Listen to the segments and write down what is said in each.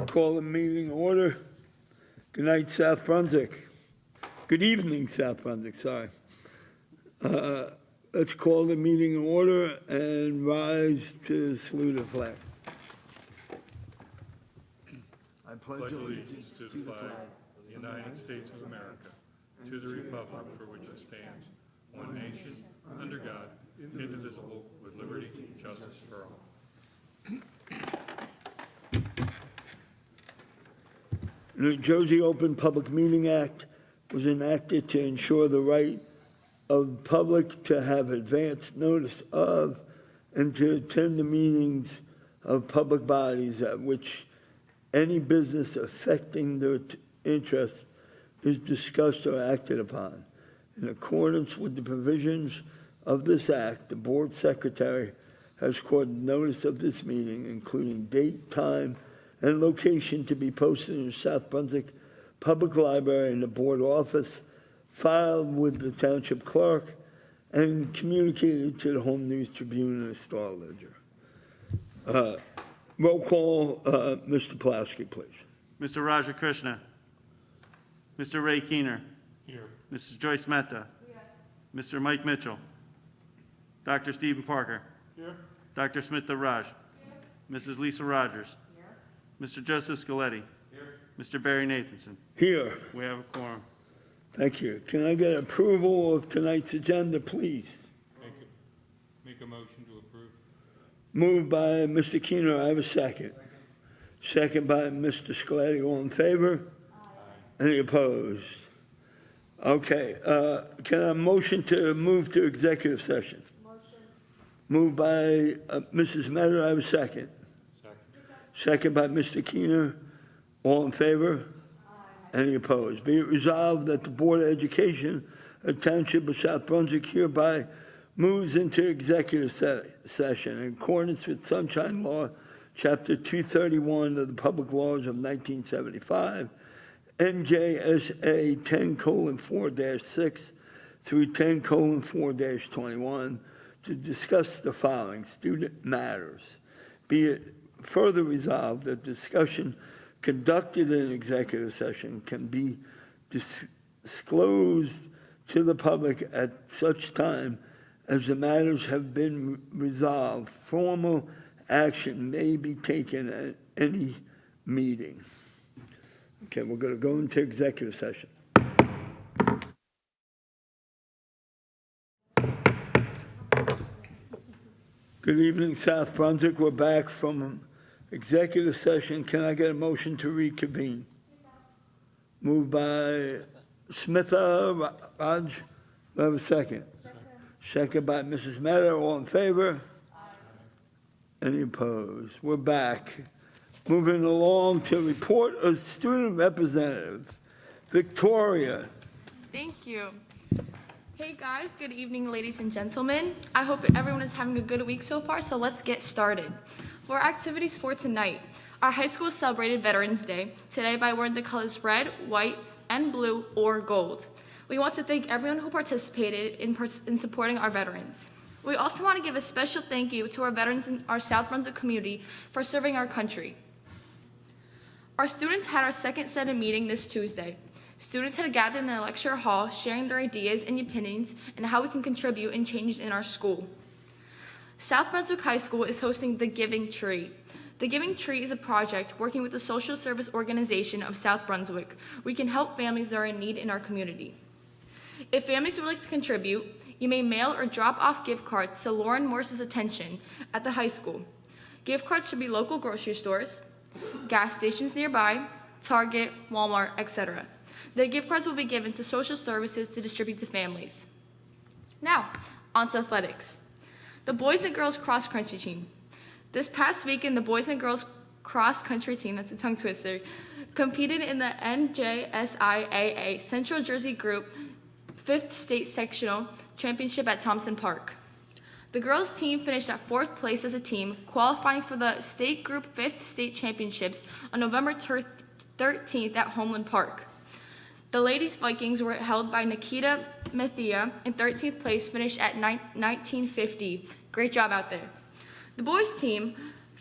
Call the meeting order. Good night, South Brunswick. Good evening, South Brunswick, sorry. Let's call the meeting in order and rise to salute the flag. I pledge allegiance to the flag of the United States of America, to the republic for which it stands, one nation, under God, indivisible, with liberty and justice for all. The New Jersey Open Public Meeting Act was enacted to ensure the right of public to have advance notice of and to attend the meetings of public bodies at which any business affecting their interest is discussed or acted upon. In accordance with the provisions of this act, the board secretary has recorded notice of this meeting, including date, time, and location, to be posted in the South Brunswick Public Library in the board office, filed with the township clerk, and communicated to the Home News Tribune and the Star Ledger. Roll call, Mr. Pulaski, please. Mr. Raja Krishna. Mr. Ray Keener. Here. Mrs. Joyce Mehta. Mr. Mike Mitchell. Dr. Stephen Parker. Here. Dr. Smita Raj. Mrs. Lisa Rogers. Mr. Joseph Scaletti. Here. Mr. Barry Nathanson. Here. We have a quorum. Thank you. Can I get approval of tonight's agenda, please? Make a motion to approve. Moved by Mr. Keener. I have a second. Second by Mr. Scaletti. All in favor? Aye. Any opposed? Okay. Can I motion to move to executive session? Motion. Moved by Mrs. Mehta. I have a second. Second by Mr. Keener. All in favor? Aye. Any opposed? Be it resolved that the Board of Education of Township of South Brunswick hereby moves into executive session in accordance with Sunshine Law, Chapter 231 of the Public Laws of 1975, NJSA 10:4-6 through 10:4-21, to discuss the following student matters. Be it further resolved that discussion conducted in executive session can be disclosed to the public at such time as the matters have been resolved. Formal action may be taken at any meeting. Okay, we're going to go into executive session. Good evening, South Brunswick. We're back from executive session. Can I get a motion to reconvene? Moved by Smitha Raj. Do I have a second? Second by Mrs. Mehta. All in favor? Aye. Any opposed? We're back. Moving along to report of student representative, Victoria. Thank you. Hey guys, good evening, ladies and gentlemen. I hope everyone is having a good week so far, so let's get started. For our activities for tonight, our high school celebrated Veterans Day today by wearing the colors red, white, and blue or gold. We want to thank everyone who participated in supporting our veterans. We also want to give a special thank you to our veterans in our South Brunswick community for serving our country. Our students had our second Senate meeting this Tuesday. Students had gathered in the lecture hall sharing their ideas and opinions and how we can contribute in changes in our school. South Brunswick High School is hosting The Giving Tree. The Giving Tree is a project working with the social service organization of South Brunswick. We can help families that are in need in our community. If families would like to contribute, you may mail or drop off gift cards to Lauren Morse's attention at the high school. Gift cards should be local grocery stores, gas stations nearby, Target, Walmart, etc. The gift cards will be given to social services to distribute to families. Now, on to athletics. The boys and girls cross country team. This past weekend, the boys and girls cross country team, that's a tongue twister, competed in the NJSIAA Central Jersey Group 5th State Sectional Championship at Thompson Park. The girls team finished at 4th place as a team, qualifying for the State Group 5th State Championships on November 13th at Homeland Park. The ladies Vikings were held by Nikita Methia in 13th place, finished at 1950. Great job out there. The boys team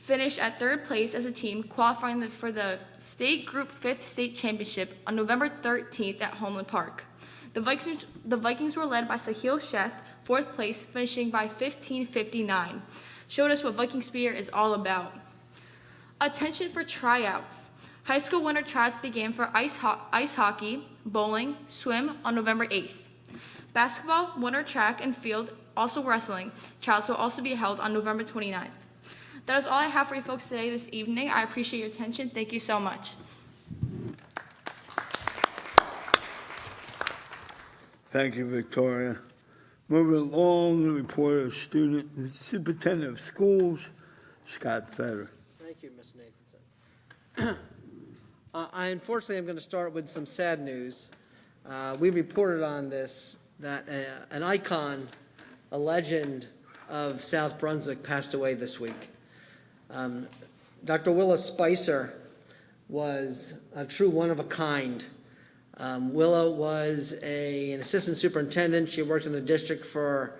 finished at 3rd place as a team, qualifying for the state group 5th state championship on November 13th at Homeland Park. The Vikings were led by Sahil Sheth, 4th place, finishing by 15:59. Showed us what Viking spirit is all about. Attention for tryouts. High school winter tryouts began for ice hockey, bowling, swim on November 8th. Basketball, winter track and field, also wrestling, tryouts will also be held on November 29th. That is all I have for you folks today this evening. I appreciate your attention. Thank you so much. Thank you, Victoria. Moving along, the report of student superintendent of schools, Scott Fetter. Thank you, Ms. Nathanson. Unfortunately, I'm going to start with some sad news. We reported on this, that an icon, a legend of South Brunswick passed away this week. Dr. Willa Spicer was a true one-of-a-kind. Willa was an assistant superintendent. She worked in the district for,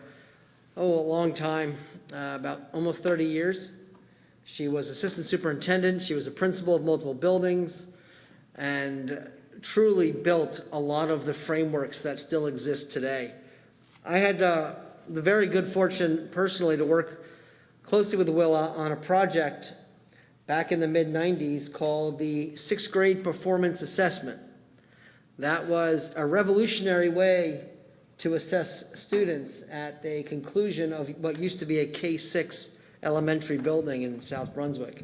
a long time, about almost 30 years. She was assistant superintendent. She was a principal of multiple buildings and truly built a lot of the frameworks that still exist today. I had the very good fortune personally to work closely with Willa on a project back in the mid-90s called the 6th grade performance assessment. That was a revolutionary way to assess students at the conclusion of what used to be a K-6 elementary building in South Brunswick.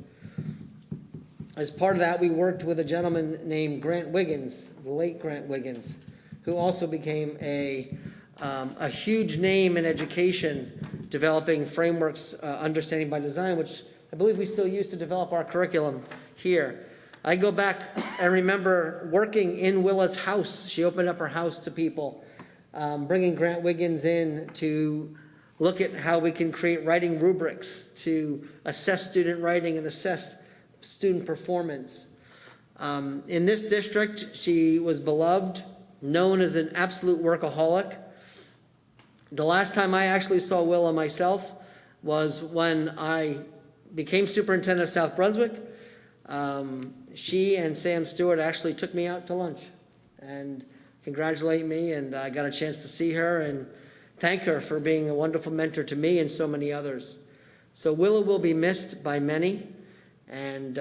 As part of that, we worked with a gentleman named Grant Wiggins, the late Grant Wiggins, who also became a huge name in education, developing frameworks, understanding by design, which I believe we still use to develop our curriculum here. I go back and remember working in Willa's house. She opened up her house to people, bringing Grant Wiggins in to look at how we can create writing rubrics to assess student writing and assess student performance. In this district, she was beloved, known as an absolute workaholic. The last time I actually saw Willa myself was when I became superintendent of South Brunswick. She and Sam Stewart actually took me out to lunch and congratulate me, and I got a chance to see her and thank her for being a wonderful mentor to me and so many others. So Willa will be missed by many, and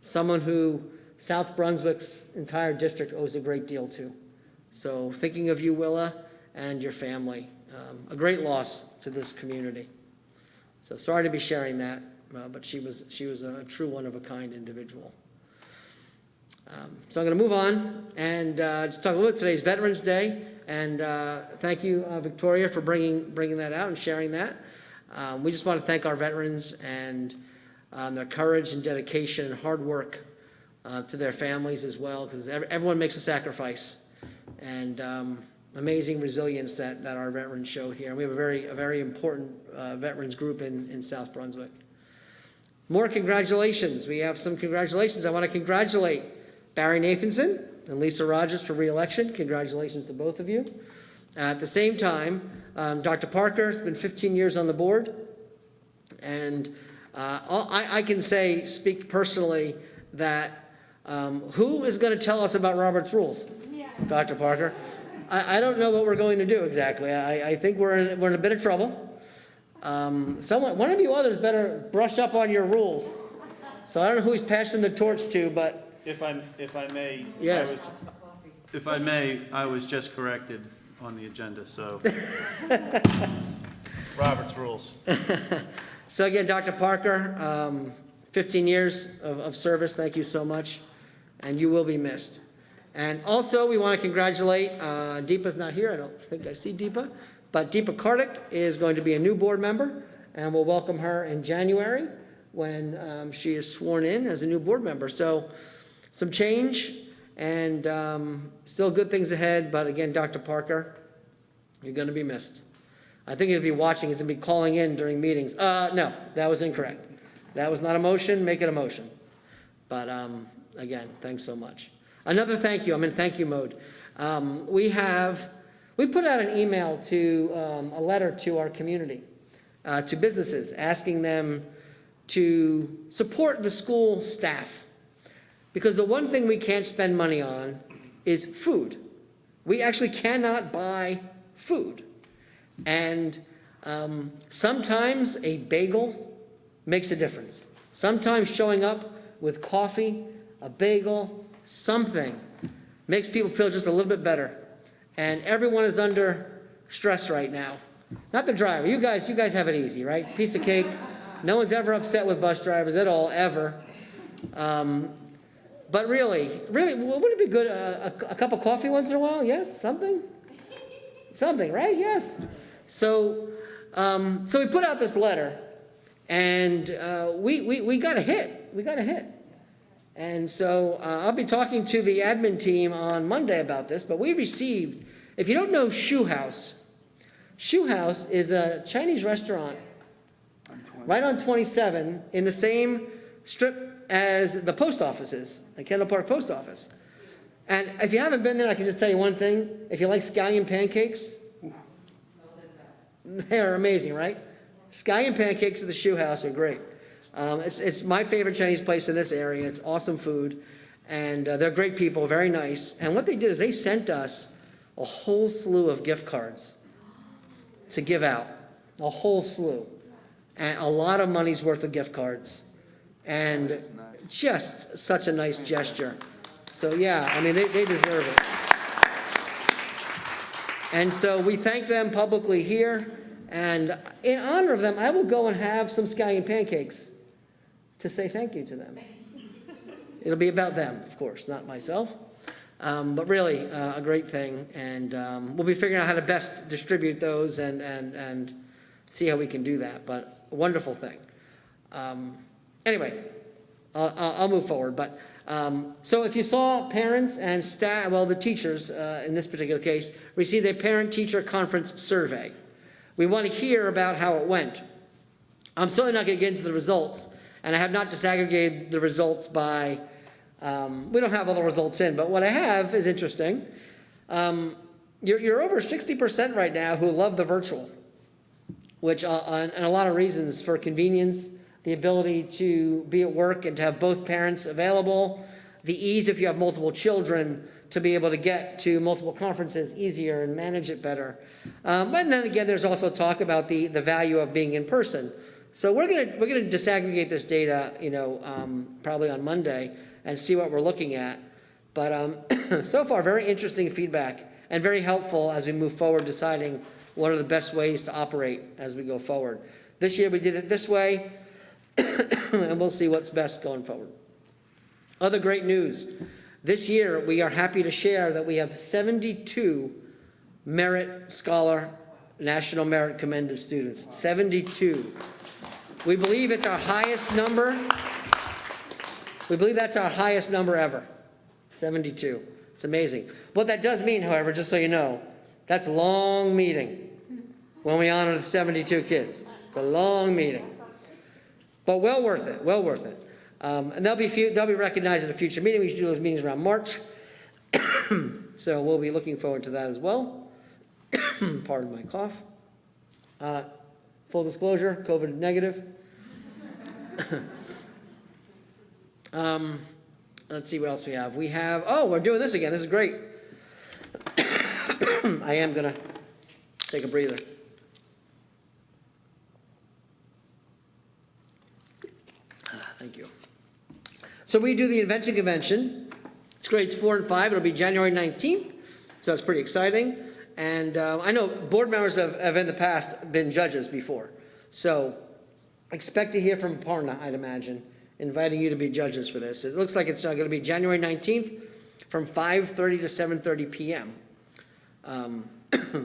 someone who South Brunswick's entire district owes a great deal to. So thinking of you, Willa, and your family. A great loss to this community. So sorry to be sharing that, but she was a true one-of-a-kind individual. So I'm going to move on and just talk a little bit. Today's Veterans Day, and thank you, Victoria, for bringing that out and sharing that. We just want to thank our veterans and their courage and dedication and hard work to their families as well, because everyone makes a sacrifice, and amazing resilience that our veterans show here. And we have a very important veterans group in South Brunswick. More congratulations. We have some congratulations. I want to congratulate Barry Nathanson and Lisa Rogers for re-election. Congratulations to both of you. At the same time, Dr. Parker has been 15 years on the board. And I can speak personally that who is going to tell us about Robert's Rules? Yeah. Dr. Parker? I don't know what we're going to do exactly. I think we're in a bit of trouble. One of you others better brush up on your rules. So I don't know who he's passing the torch to, but If I may, yes. I was just corrected on the agenda, so. Robert's Rules. So again, Dr. Parker, 15 years of service. Thank you so much, and you will be missed. And also, we want to congratulate, Deepa's not here. I don't think I see Deepa, but Deepa Kartik is going to be a new board member, and we'll welcome her in January when she is sworn in as a new board member. So some change and still good things ahead, but again, Dr. Parker, you're going to be missed. I think he'll be watching. He's going to be calling in during meetings. No, that was incorrect. That was not a motion. Make it a motion. But again, thanks so much. Another thank you. I'm in thank you mode. We put out an email to a letter to our community, to businesses, asking them to support the school staff. Because the one thing we can't spend money on is food. We actually cannot buy food. And sometimes a bagel makes a difference. Sometimes showing up with coffee, a bagel, something makes people feel just a little bit better. And everyone is under stress right now. Not the driver. You guys have it easy, right? Piece of cake. No one's ever upset with bus drivers at all, ever. But really, wouldn't it be good a cup of coffee once in a while? Yes, something, right? Yes. So we put out this letter, and we got a hit. We got a hit. And so I'll be talking to the admin team on Monday about this. But we received, if you don't know Shoe House is a Chinese restaurant right on 27 in the same strip as the post office is, the Kendall Park Post Office. And if you haven't been there, I can just tell you one thing. If you like scallion pancakes, they're amazing, right? Scallion pancakes at the Shoe House are great. It's my favorite Chinese place in this area. It's awesome food. And they're great people, very nice. And what they did is they sent us a whole slew of gift cards to give out. A whole slew. And a lot of money's worth of gift cards. And just such a nice gesture. So yeah, I mean, they deserve it. And so we thank them publicly here. And in honor of them, I will go and have some scallion pancakes to say thank you to them. It'll be about them, of course, not myself. But really, a great thing. And we'll be figuring out how to best distribute those and see how we can do that. But a wonderful thing. Anyway, I'll move forward. But so if you saw parents and staff, well, the teachers in this particular case, received a parent-teacher conference survey. We want to hear about how it went. I'm certainly not going to get into the results, and I have not disaggregated the results by, we don't have all the results in, but what I have is interesting. You're over 60% right now who love the virtual, which, and a lot of reasons for convenience, the ability to be at work and to have both parents available, the ease if you have multiple children to be able to get to multiple conferences easier and manage it better. And then again, there's also talk about the value of being in person. So we're gonna disaggregate this data, probably on Monday and see what we're looking at. But so far, very interesting feedback and very helpful as we move forward, deciding what are the best ways to operate as we go forward. This year we did it this way, and we'll see what's best going forward. Other great news. This year, we are happy to share that we have 72 Merit Scholar National Merit Commended students. 72. We believe it's our highest number. We believe that's our highest number ever. 72. It's amazing. What that does mean, however, just so you know, that's a long meeting when we honor the 72 kids. It's a long meeting. But well worth it, well worth it. And they'll be recognized at a future meeting. We should do those meetings around March. So we'll be looking forward to that as well. Pardon my cough. Full disclosure, COVID negative. Let's see what else we have. We're doing this again. This is great. I am going to take a breather. Thank you. So we do the Invention Convention. It's grades 4 and 5. It'll be January 19th. So that's pretty exciting. And I know board members have in the past been judges before. So expect to hear from Parna, I'd imagine, inviting you to be judges for this. It looks like it's going to be January 19th from 5:30 to 7:30 p.m.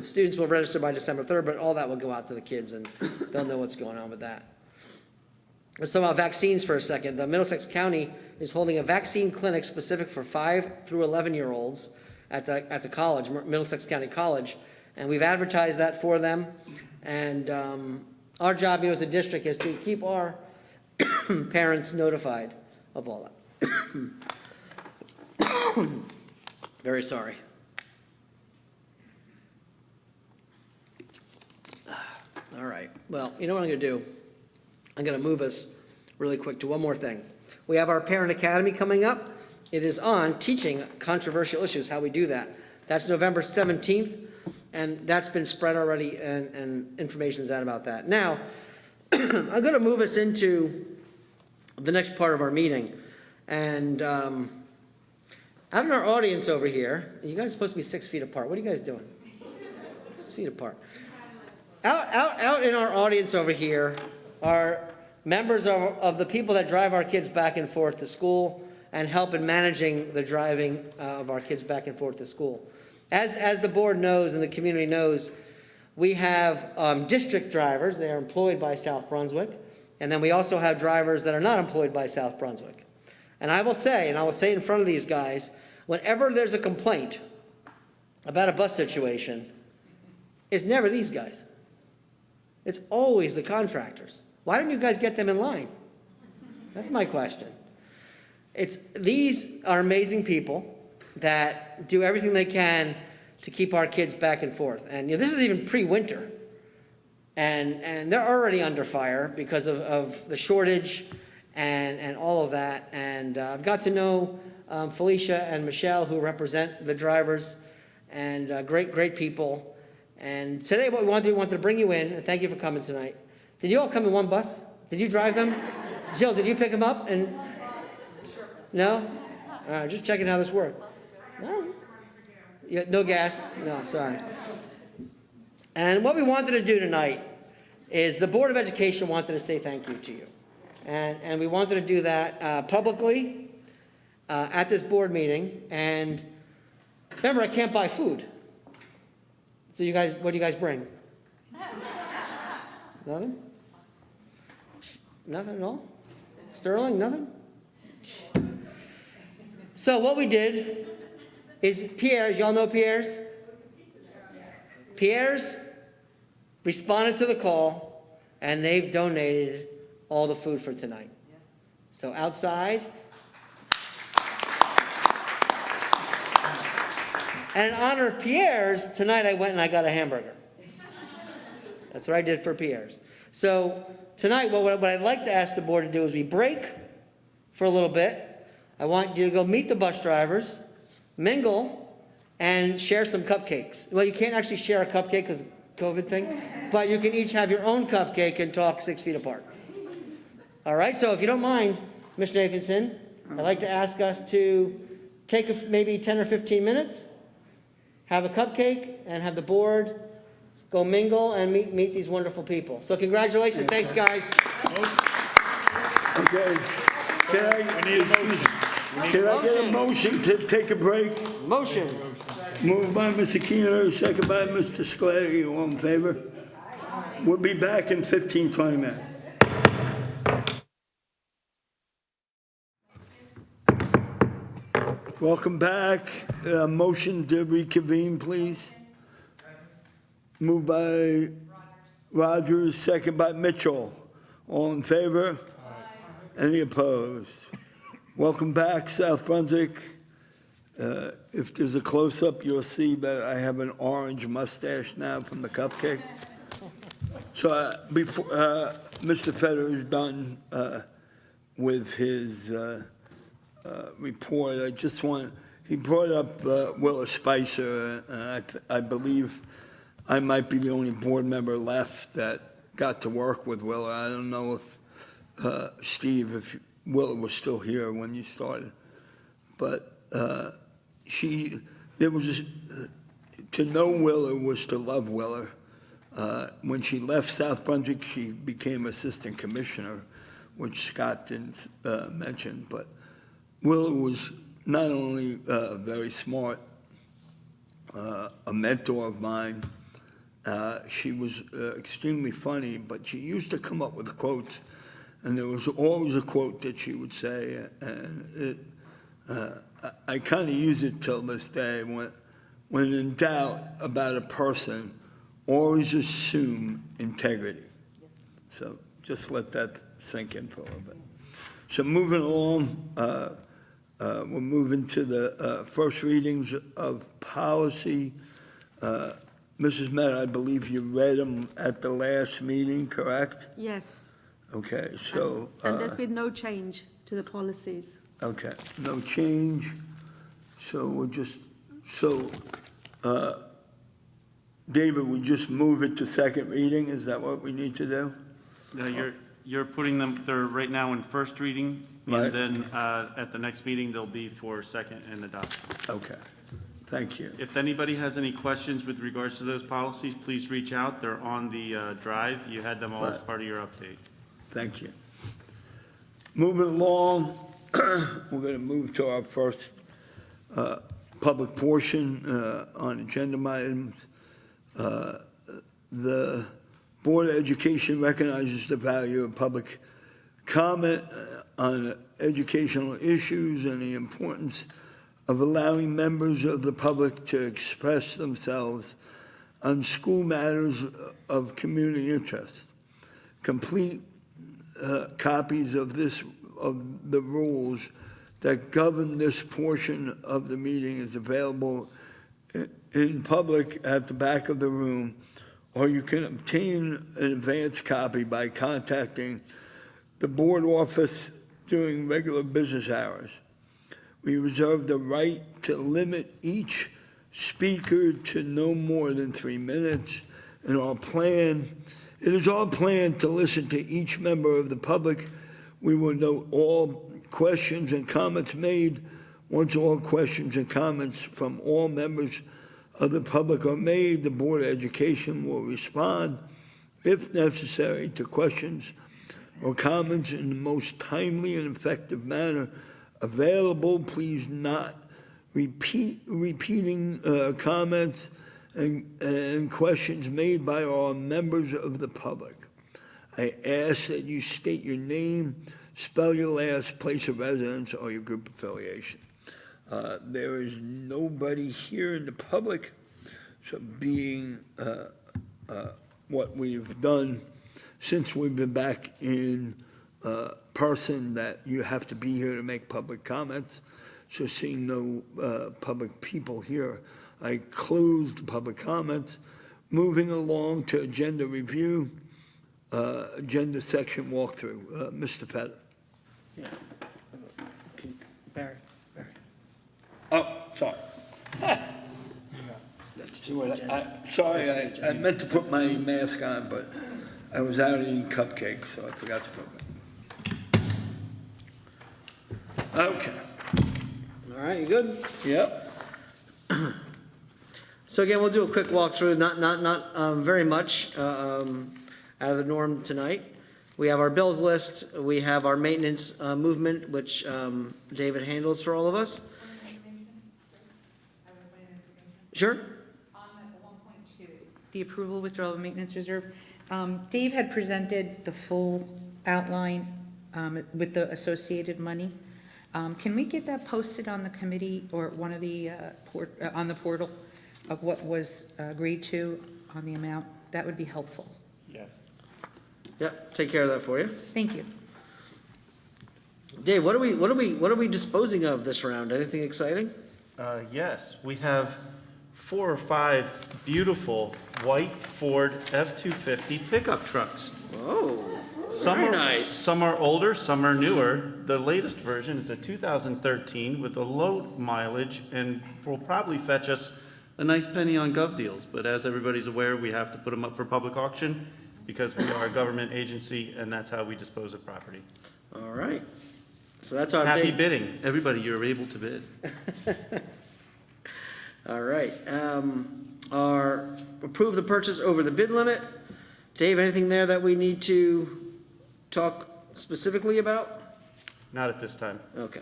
Students will register by December 3rd, but all that will go out to the kids, and they'll know what's going on with that. Let's talk about vaccines for a second. The Middlesex County is holding a vaccine clinic specific for 5 through 11-year-olds at the college, Middlesex County College, and we've advertised that for them. And our job here as a district is to keep our parents notified of all that. Very sorry. All right. Well, you know what I'm going to do? I'm going to move us really quick to one more thing. We have our Parent Academy coming up. It is on teaching controversial issues, how we do that. That's November 17th, and that's been spread already, and information is out about that. Now, I'm going to move us into the next part of our meeting. And out in our audience over here, you guys are supposed to be 6 feet apart. What are you guys doing? 6 feet apart. Out in our audience over here are members of the people that drive our kids back and forth to school and help in managing the driving of our kids back and forth to school. As the board knows and the community knows, we have district drivers. They are employed by South Brunswick. And then we also have drivers that are not employed by South Brunswick. And I will say in front of these guys, whenever there's a complaint about a bus situation, it's never these guys. It's always the contractors. Why don't you guys get them in line? That's my question. These are amazing people that do everything they can to keep our kids back and forth. And this is even pre-winter. And they're already under fire because of the shortage and all of that. And I've got to know Felicia and Michelle, who represent the drivers, and great people. And today what we wanted to bring you in, and thank you for coming tonight. Did you all come in one bus? Did you drive them? Jill, did you pick them up? And no? All right, just checking how this worked. No? No gas? No, sorry. And what we wanted to do tonight is the Board of Education wanted to say thank you to you. And we wanted to do that publicly at this board meeting. And remember, I can't buy food. So you guys, what do you guys bring? Nothing? Nothing at all? Sterling, nothing? So what we did is Pierre's, y'all know Pierre's? Pierre's responded to the call, and they've donated all the food for tonight. So outside, and in honor of Pierre's, tonight I went and I got a hamburger. That's what I did for Pierre's. So tonight, what I'd like to ask the board to do is we break for a little bit. I want you to go meet the bus drivers, mingle, and share some cupcakes. Well, you can't actually share a cupcake because of COVID thing, but you can each have your own cupcake and talk 6 feet apart. All right, so if you don't mind, Mr. Nathanson, I'd like to ask us to take maybe 10 or 15 minutes, have a cupcake, and have the board go mingle and meet these wonderful people. So congratulations. Thanks, guys. Okay. Can I get a motion to take a break? Motion. Moved by Mr. Keener, second by Mr. Scalati. All in favor? We'll be back in 15, 20 minutes. Welcome back. Motion to reconvene, please. Moved by Rogers, second by Mitchell. All in favor? Any opposed? Welcome back, South Brunswick. If there's a close-up, you'll see that I have an orange mustache now from the cupcake. So before Mr. Feder is done with his report, I just want, he brought up Willa Spicer, and I believe I might be the only board member left that got to work with Willa. I don't know if Steve, if Willa was still here when you started, but there was just, to know Willa was to love Willa. When she left South Brunswick, she became assistant commissioner, which Scott didn't mention, but Willa was not only very smart, a mentor of mine. She was extremely funny, but she used to come up with quotes, and there was always a quote that she would say, and I kind of use it till this day. When in doubt about a person, always assume integrity. So just let that sink in for a little bit. So moving along, we're moving to the first readings of policy. Mrs. Mehta, I believe you read them at the last meeting, correct? Yes. Okay, so, And there's been no change to the policies. okay, no change. So we'll just, David, we just move it to second reading? Is that what we need to do? You're putting them, they're right now in first reading, Right. and then at the next meeting, they'll be for second and adoption. Okay, thank you. If anybody has any questions with regards to those policies, please reach out. They're on the drive. You had them all as Right. part of your update. Thank you. Moving along, we're going to move to our first public portion on agenda items. The Board of Education recognizes the value of public comment on educational issues and the importance of allowing members of the public to express themselves on school matters of community interest. Complete copies of the rules that govern this portion of the meeting is available in public at the back of the room, or you can obtain an advance copy by contacting the board office during regular business hours. We reserve the right to limit each speaker to no more than 3 minutes. It is our plan to listen to each member of the public. We will note all questions and comments made. Once all questions and comments from all members of the public are made, the Board of Education will respond, if necessary, to questions or comments in the most timely and effective manner available. Please not repeating comments and questions made by our members of the public. I ask that you state your name, spell your last place of residence, or your group affiliation. There is nobody here in the public, so being what we've done since we've been back in person, that you have to be here to make public comments. So seeing no public people here, I closed public comments. Moving along to agenda review, agenda section walkthrough. Mr. Pettit. Yeah. Barry. Oh, sorry. Sorry, I meant to put my mask on, but I was out eating cupcakes, so I forgot to put it. Okay, All right, you good? yep, So again, we'll do a quick walkthrough, not very much out of the norm tonight. We have our bills list, we have our maintenance movement, which David handles for all of us. Sure? On the 1.2, the approval withdrawal of maintenance reserve, Dave had presented the full outline with the associated money. Can we get that posted on the committee or one of the, on the portal of what was agreed to on the amount? That would be helpful. Yes. Yep, take care of that for you. Thank you. Dave, what are we disposing of this round? Anything exciting? Yes, we have 4 or 5 beautiful white Ford F-250 pickup trucks. Oh, Some very are nice. Some are older, some are newer. The latest version is a 2013 with a low mileage and will probably fetch us a nice penny on gov deals. But as everybody's aware, we have to put them up for public auction because we are a government agency and that's how we dispose of property. All right. So that's our Happy big. bidding. Everybody, you're able to bid. All right. Approve the purchase over the bid limit. Dave, anything there that we need to talk specifically about? Not at this time. Okay.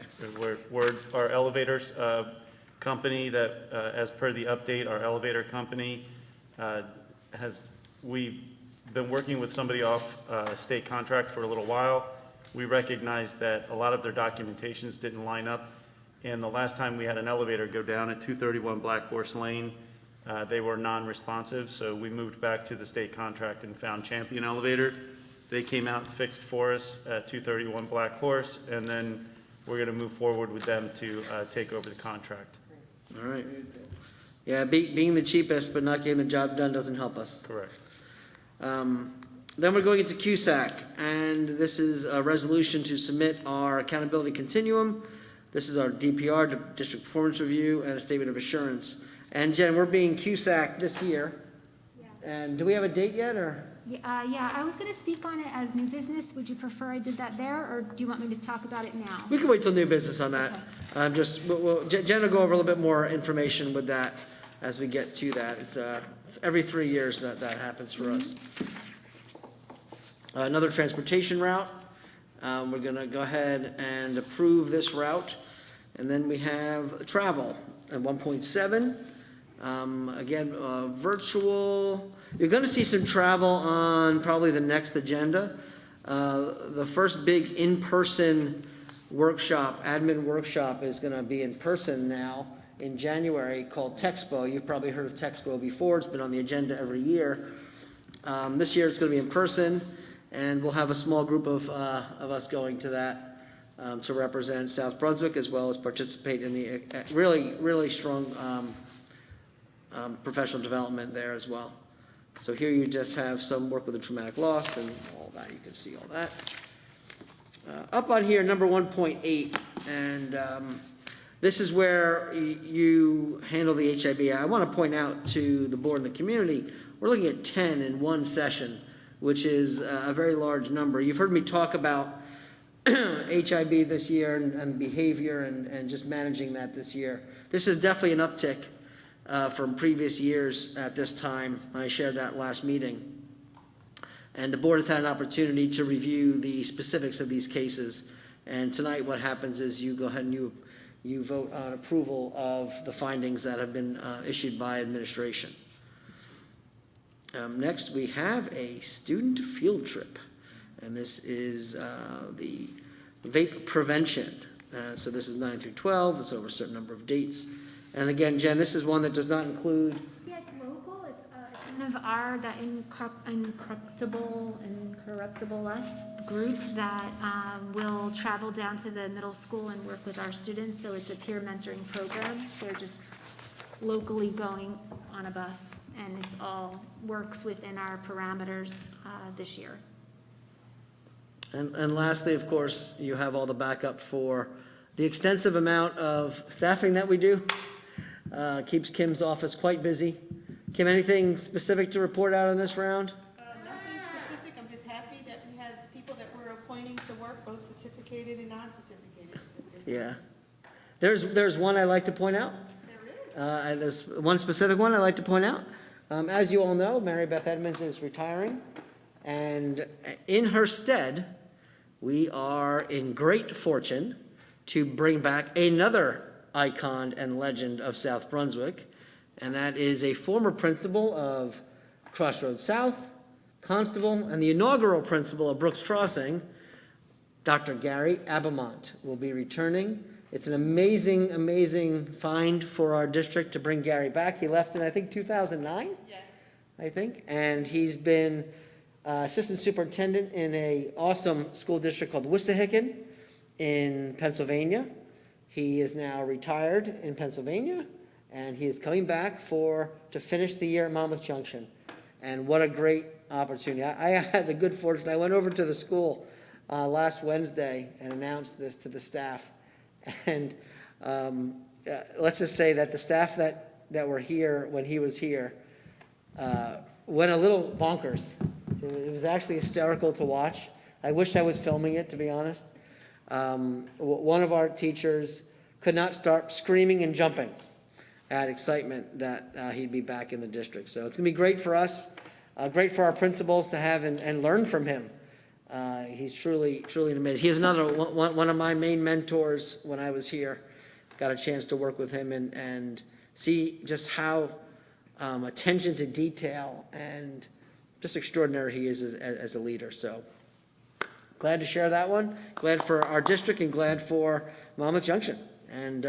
We're our elevators company that, as per the update, our elevator company we've been working with somebody off state contract for a little while. We recognized that a lot of their documentations didn't line up. And the last time we had an elevator go down at 231 Black Horse Lane, they were non-responsive, so we moved back to the state contract and found Champion Elevator. They came out and fixed for us at 231 Black Horse, and then we're going to move forward with them to take over the contract. All right. Yeah, being the cheapest but not getting the job done doesn't help us. Correct. Then we're going into CUSAC, and this is a resolution to submit our accountability continuum. This is our DPR, District Performance Review, and a statement of assurance. And Jen, we're being CUSAC this year. Yeah. And do we have a date yet, or? Yeah, I was going to speak on it as new business. Would you prefer I did that there, or do you want me to talk about it now? We can wait till new business on that. Jen will go over a little bit more information with that as we get to that. It's every 3 years that happens for us. Another transportation route. We're going to go ahead and approve this route. And then we have travel at 1.7. Again, virtual. You're going to see some travel on probably the next agenda. The first big in-person workshop, admin workshop, is going to be in person now in January, called Texpo. You've probably heard of Texpo before. It's been on the agenda every year. This year it's going to be in person, and we'll have a small group of us going to that to represent South Brunswick, as well as participate in the really strong professional development there as well. So here you just have some work with a traumatic loss and all that. You can see all that. Up on here, number 1.8, and this is where you handle the HIB. I want to point out to the board and the community, we're looking at 10 in one session, which is a very large number. You've heard me talk about HIB this year and behavior and just managing that this year. This is definitely an uptick from previous years at this time. I shared that last meeting. And the board has had an opportunity to review the specifics of these cases. And tonight what happens is you go ahead and you vote on approval of the findings that have been issued by administration. Next, we have a student field trip. And this is the vape prevention. So this is 9 through 12. It's over a certain number of dates. And again, Jen, this is one that does not include. Yeah, it's local. It's one of our, the Incorruptible Us group that will travel down to the middle school and work with our students. So it's a peer mentoring program. They're just locally going on a bus, and it's all works within our parameters this year. And lastly, of course, you have all the backup for the extensive amount of staffing that we do. Keeps Kim's office quite busy. Kim, anything specific to report out on this round? Nothing specific. I'm just happy that we have people that we're appointing to work, both certificated and non-certificated. Yeah. There's one I'd like to point out. There is. There's one specific one I'd like to point out. As you all know, Mary Beth Edmonds is retiring. And in her stead, we are in great fortune to bring back another icon and legend of South Brunswick, and that is a former principal of Crossroads South, Constable, and the inaugural principal of Brooks Crossing, Dr. Gary Abamont, will be returning. It's an amazing, amazing find for our district to bring Gary back. He left in, I think, 2009? Yes. I think, and he's been assistant superintendent in an awesome school district called Wissahickon in Pennsylvania. He is now retired in Pennsylvania, and he is coming back to finish the year at Monmouth Junction. And what a great opportunity. I had the good fortune, I went over to the school last Wednesday and announced this to the staff. And let's just say that the staff that were here when he was here went a little bonkers. It was actually hysterical to watch. I wish I was filming it, to be honest. One of our teachers could not stop screaming and jumping at excitement that he'd be back in the district. So it's going to be great for us, great for our principals to have and learn from him. He's truly an amazing. He is another one of my main mentors when I was here. Got a chance to work with him and see just how attention to detail and just extraordinary he is as a leader. So glad to share that one. Glad for our district and glad for Monmouth Junction. And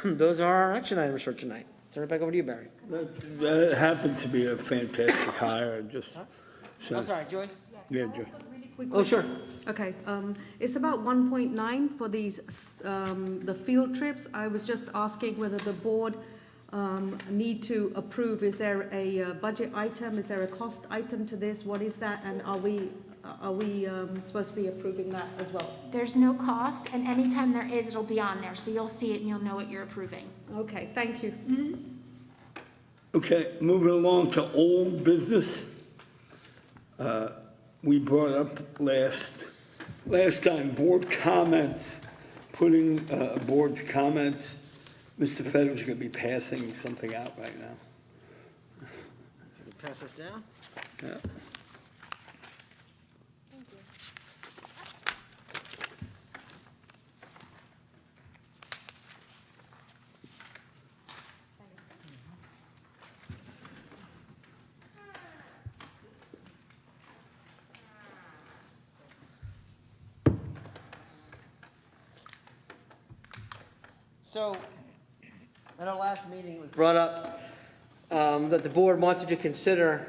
those are our action items for tonight. Turn it back over to you, Barry. That happens to be a fantastic hire, just so. Oh, sorry, Joyce? Yeah, Joyce. Oh, sure. Okay, it's about 1.9 for these, the field trips. I was just asking whether the board need to approve? Is there a budget item? Is there a cost item to this? What is that? And are we supposed to be approving that as well? There's no cost, and anytime there is, it'll be on there, so you'll see it and you'll know what you're approving. Okay, thank you. Okay, moving along to old business. We brought up last time, board comments, putting board's comments. Mr. Fedor's going to be passing something out right now. Pass this down. Yeah. So, at our last meeting, it was brought up that the board wanted to consider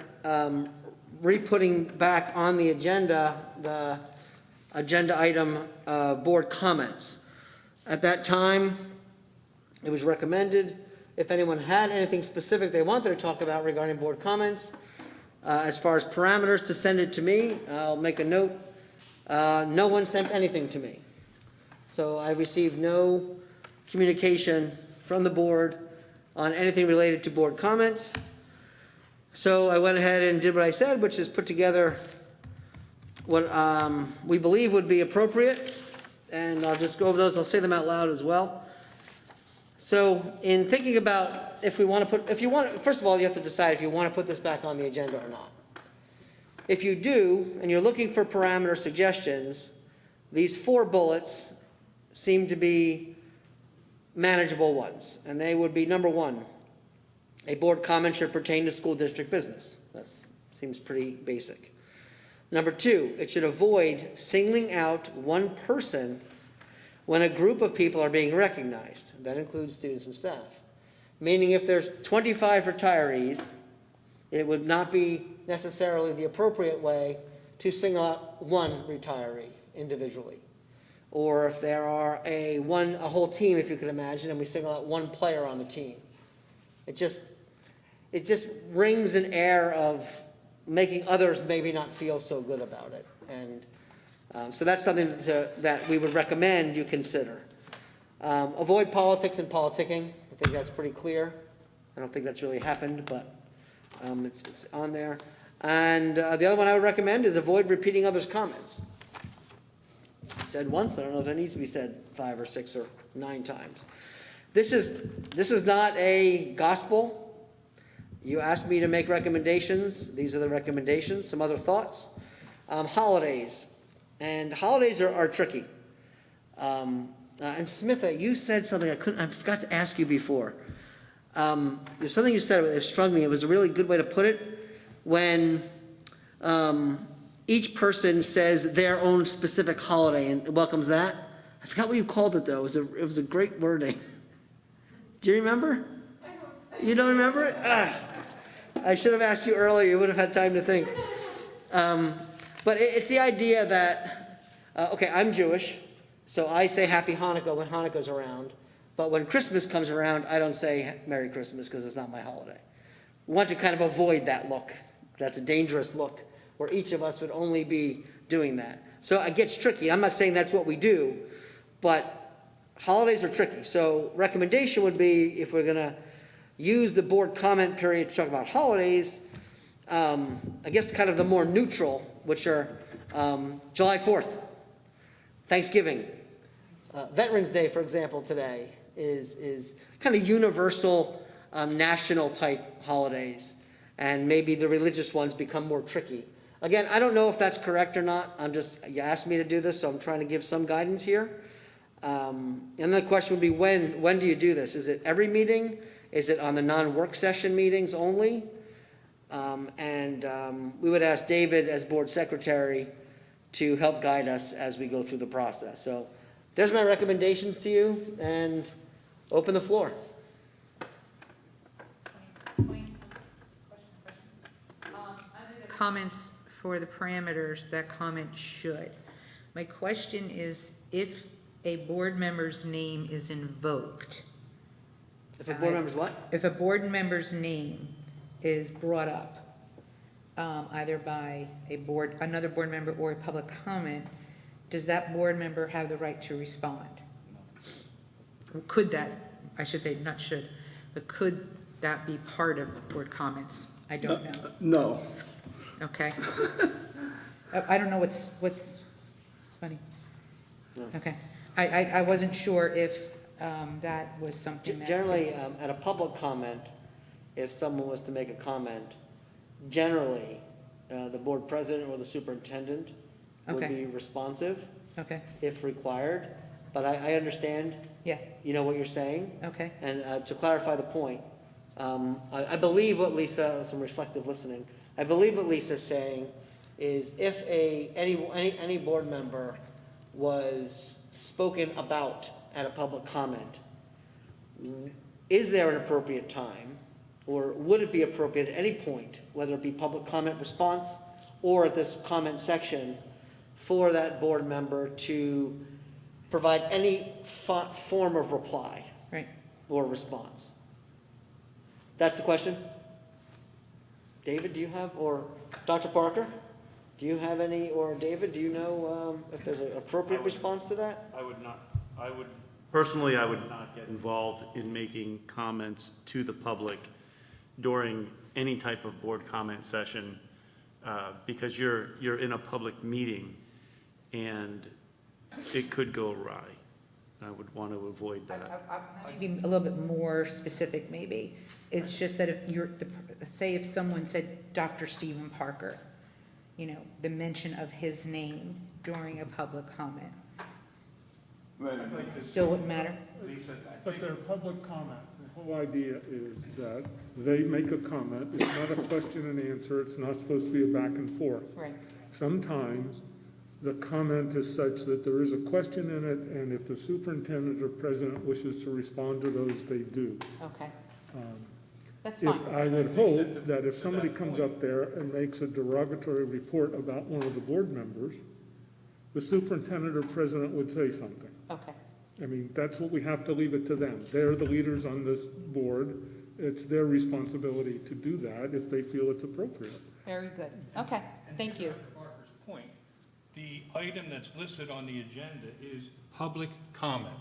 re-putting back on the agenda, the agenda item, board comments. At that time, it was recommended, if anyone had anything specific they wanted to talk about regarding board comments, as far as parameters, to send it to me. I'll make a note. No one sent anything to me. So I received no communication from the board on anything related to board comments. So I went ahead and did what I said, which is put together what we believe would be appropriate. And I'll just go over those. I'll say them out loud as well. So in thinking about if we want to put, first of all, you have to decide if you want to put this back on the agenda or not. If you do, and you're looking for parameter suggestions, these 4 bullets seem to be manageable ones. And they would be, number 1, a board comment should pertain to school district business. That seems pretty basic. Number 2, it should avoid singling out one person when a group of people are being recognized. That includes students and staff. Meaning if there's 25 retirees, it would not be necessarily the appropriate way to single out one retiree individually. Or if there are a whole team, if you could imagine, and we single out one player on the team. It just rings an air of making others maybe not feel so good about it. And so that's something that we would recommend you consider. Avoid politics and politicking. I think that's pretty clear. I don't think that's really happened, but it's on there. And the other one I would recommend is avoid repeating others' comments. It's said once, I don't know if it needs to be said 5 or 6 or 9 times. This is not a gospel. You asked me to make recommendations. These are the recommendations. Some other thoughts. Holidays. And holidays are tricky. And Smitha, you said something I forgot to ask you before. There's something you said that struck me. It was a really good way to put it. When each person says their own specific holiday and welcomes that. I forgot what you called it, though. It was a great wording. Do you remember? You don't remember it? I should have asked you earlier. You would have had time to think. But it's the idea that, okay, I'm Jewish, so I say Happy Hanukkah when Hanukkah's around. But when Christmas comes around, I don't say Merry Christmas because it's not my holiday. We want to kind of avoid that look. That's a dangerous look, where each of us would only be doing that. So it gets tricky. I'm not saying that's what we do, but holidays are tricky. So recommendation would be, if we're going to use the board comment period to talk about holidays, I guess kind of the more neutral, which are July 4th, Thanksgiving, Veterans Day, for example, today is kind of universal national type holidays. And maybe the religious ones become more tricky. Again, I don't know if that's correct or not. You asked me to do this, so I'm trying to give some guidance here. And the question would be, when do you do this? Is it every meeting? Is it on the non-work session meetings only? We would ask David as board secretary to help guide us as we go through the process. So there's my recommendations to you, and open the floor. Comments for the parameters, that comment should. My question is, if a board member's name is invoked, If a board member's what? If a board member's name is brought up, either by another board member or a public comment, does that board member have the right to respond? Could that, I should say, not should, but could that be part of board comments? I don't know. No. Okay. I don't know what's funny. Okay. I wasn't sure if that was something that. Generally, at a public comment, if someone was to make a comment, generally, the board president or the superintendent would Okay. be responsive Okay, if required. But I understand, yeah, you know, what you're saying. okay, And to clarify the point, I believe what Lisa, some reflective listening, I believe what Lisa's saying is if any board member was spoken about at a public comment, is there an appropriate time, or would it be appropriate at any point, whether it be public comment response or at this comment section, for that board member to provide any form of reply right. or response? That's the question? David, do you have, or Dr. Parker, do you have any, or David, do you know if there's an appropriate response to that? Personally, I would not get involved in making comments to the public during any type of board comment session, because you're in a public meeting and it could go awry. I would want to avoid that. Maybe a little bit more specific, maybe. It's just that if say if someone said Dr. Stephen Parker, you know, the mention of his name during a public comment, still wouldn't matter? But their public comment, the whole idea is that they make a comment, it's not a question and answer, it's not supposed to be a back and forth. Right. Sometimes the comment is such that there is a question in it, and if the superintendent or president wishes to respond to those, they do. Okay. That's If, fine. I would hope that if somebody comes up there and makes a derogatory report about one of the board members, the superintendent or president would say something. Okay. I mean, that's what we have to leave it to them. They're the leaders on this board. It's their responsibility to do that if they feel it's appropriate. Very good. Okay. Thank you. Dr. Parker's point, the item that's listed on the agenda is public comment.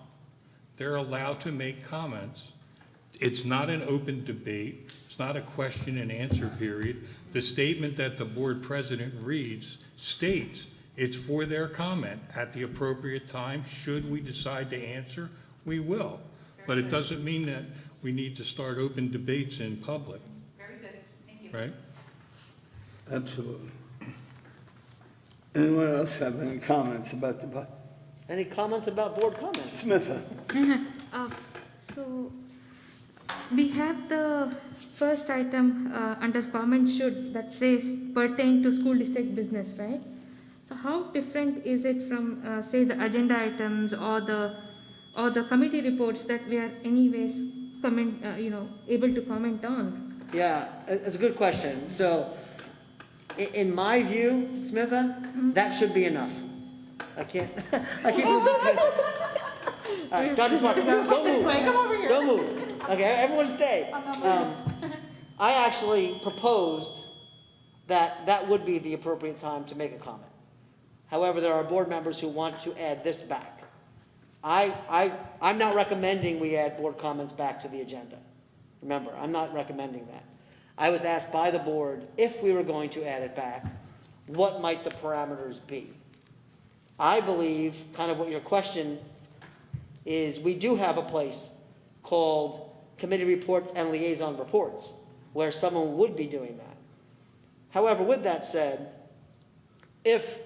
They're allowed to make comments. It's not an open debate. It's not a question and answer period. The statement that the board president reads states it's for their comment at the appropriate time. Should we decide to answer, we will. But it doesn't mean that we need to start open debates in public. Very good. Thank you. Right? Absolutely. Anyone else have any comments about the, Any comments about board comments? Smitha? So we have the first item under comment should that says pertain to school district business, right? So how different is it from say the agenda items or the committee reports that we are anyways able to comment on? Yeah, it's a good question. So, in my view, Smitha, that should be enough. I can't listen, Smitha. All right, Dr. Parker, don't move. Come over here. Don't move. Okay, everyone stay. I actually proposed that would be the appropriate time to make a comment. However, there are board members who want to add this back. I'm not recommending we add board comments back to the agenda. Remember, I'm not recommending that. I was asked by the board if we were going to add it back, what might the parameters be? I believe kind of what your question is, we do have a place called committee reports and liaison reports where someone would be doing that. However, with that said, if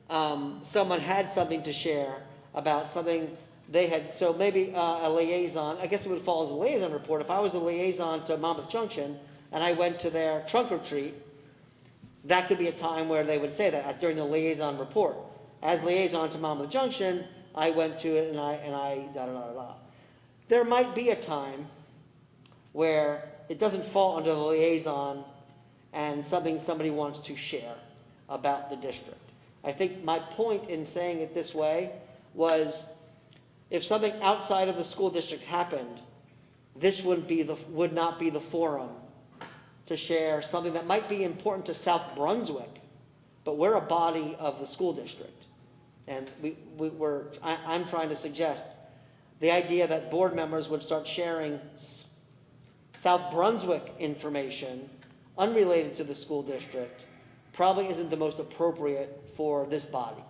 someone had something to share about something they had, so maybe a liaison, I guess it would fall as a liaison report. If I was a liaison to Monmouth Junction and I went to their trunk or treat, that could be a time where they would say that during the liaison report. As liaison to Monmouth Junction, I went to it and I da-da-da-da. There might be a time where it doesn't fall under the liaison and somebody wants to share about the district. I think my point in saying it this way was if something outside of the school district happened this would not be the forum to share something that might be important to South Brunswick, but we're a body of the school district. And I'm trying to suggest the idea that board members would start sharing South Brunswick information unrelated to the school district probably isn't the most appropriate for this body.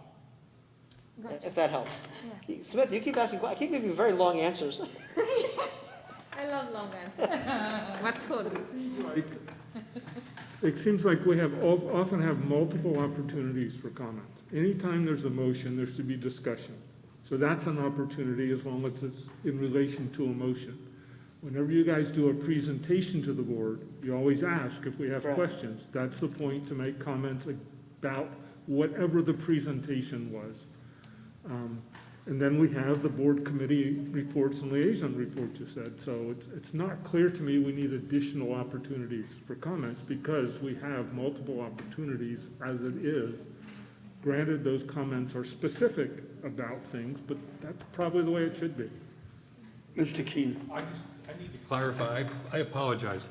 Gotcha. If that helps. Smith, you keep asking, I keep giving you very long answers. I love long answers. What's good? It seems like we often have multiple opportunities for comment. Anytime there's a motion, there should be discussion. So that's an opportunity as long as it's in relation to a motion. Whenever you guys do a presentation to the board, you always ask if we have Correct. questions. That's the point, to make comments about whatever the presentation was. And then we have the board committee reports and liaison reports, you said. So it's not clear to me we need additional opportunities for comments because we have multiple opportunities as it is. Granted, those comments are specific about things, but that's probably the way it should be. Mr. Keenan. I need to clarify, I apologize.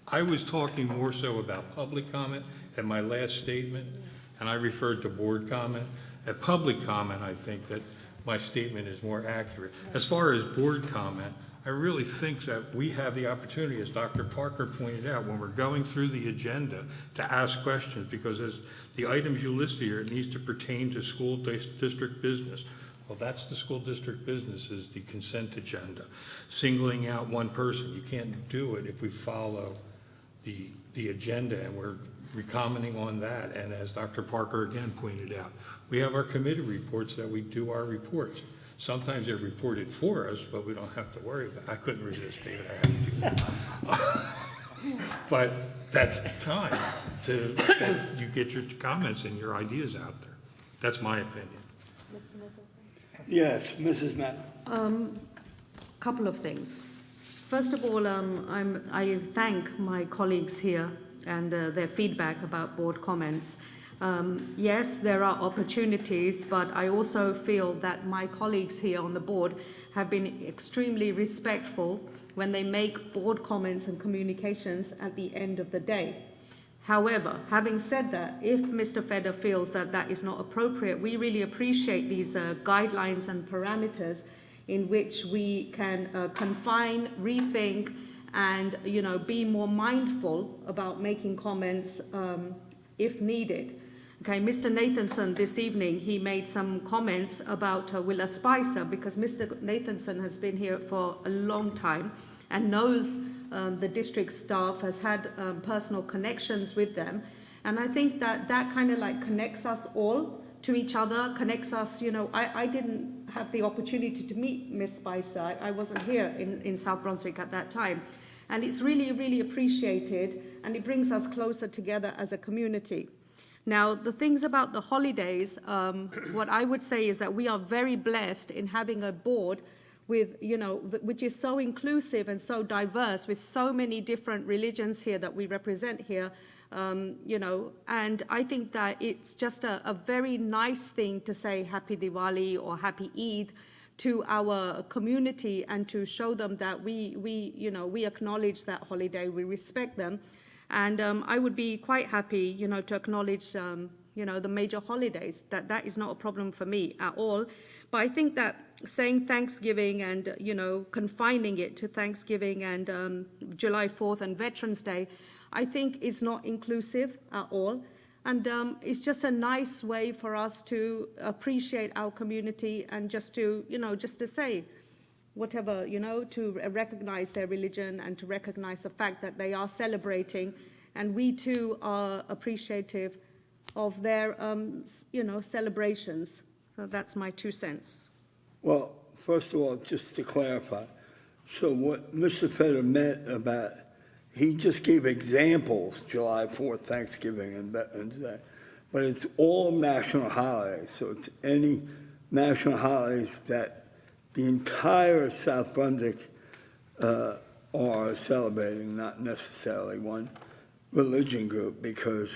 I was talking more so about public comment at my last statement, and I referred to board comment. At public comment, I think that my statement is more accurate. As far as board comment, I really think that we have the opportunity, as Dr. Parker pointed out, when we're going through the agenda, to ask questions, because as the items you listed here, it needs to pertain to school district business. Well, that's the school district business, is the consent agenda. Singling out one person, you can't do it if we follow the agenda, and we're commenting on that. And as Dr. Parker again pointed out, we have our committee reports that we do our reports. Sometimes they're reported for us, but we don't have to worry about it. I couldn't resist, David, I had to do that. But that's the time that you get your comments and your ideas out there. That's my opinion. Yes, Mrs. Matt. Couple of things. First of all, I thank my colleagues here and their feedback about board comments. Yes, there are opportunities, but I also feel that my colleagues here on the board have been extremely respectful when they make board comments and communications at the end of the day. However, having said that, if Mr. Feder feels that that is not appropriate, we really appreciate these guidelines and parameters in which we can confine, rethink, and be more mindful about making comments if needed. Okay, Mr. Nathanson this evening, he made some comments about Willa Spicer, because Mr. Nathanson has been here for a long time and knows the district staff, has had personal connections with them. And I think that kind of like connects us all to each other, connects us, I didn't have the opportunity to meet Miss Spicer. I wasn't here in South Brunswick at that time. And it's really, really appreciated, and it brings us closer together as a community. Now, the things about the holidays, what I would say is that we are very blessed in having a board with, which is so inclusive and so diverse, with so many different religions here that we represent here, and I think that it's just a very nice thing to say Happy Diwali or Happy Eid to our community, and to show them that we acknowledge that holiday, we respect them. And I would be quite happy, to acknowledge, the major holidays. That is not a problem for me at all. But I think that saying Thanksgiving and, confining it to Thanksgiving and July 4th and Veterans Day, I think is not inclusive at all. And it's just a nice way for us to appreciate our community, and just to say, whatever, to recognize their religion and to recognize the fact that they are celebrating, and we too are appreciative of their, celebrations. So that's my 2 cents. Well, first of all, just to clarify, so what Mr. Feder meant about, he just gave examples, July 4th, Thanksgiving, and Veterans Day, but it's all national holidays, so it's any national holidays that the entire South Brunswick are celebrating, not necessarily one religion group, because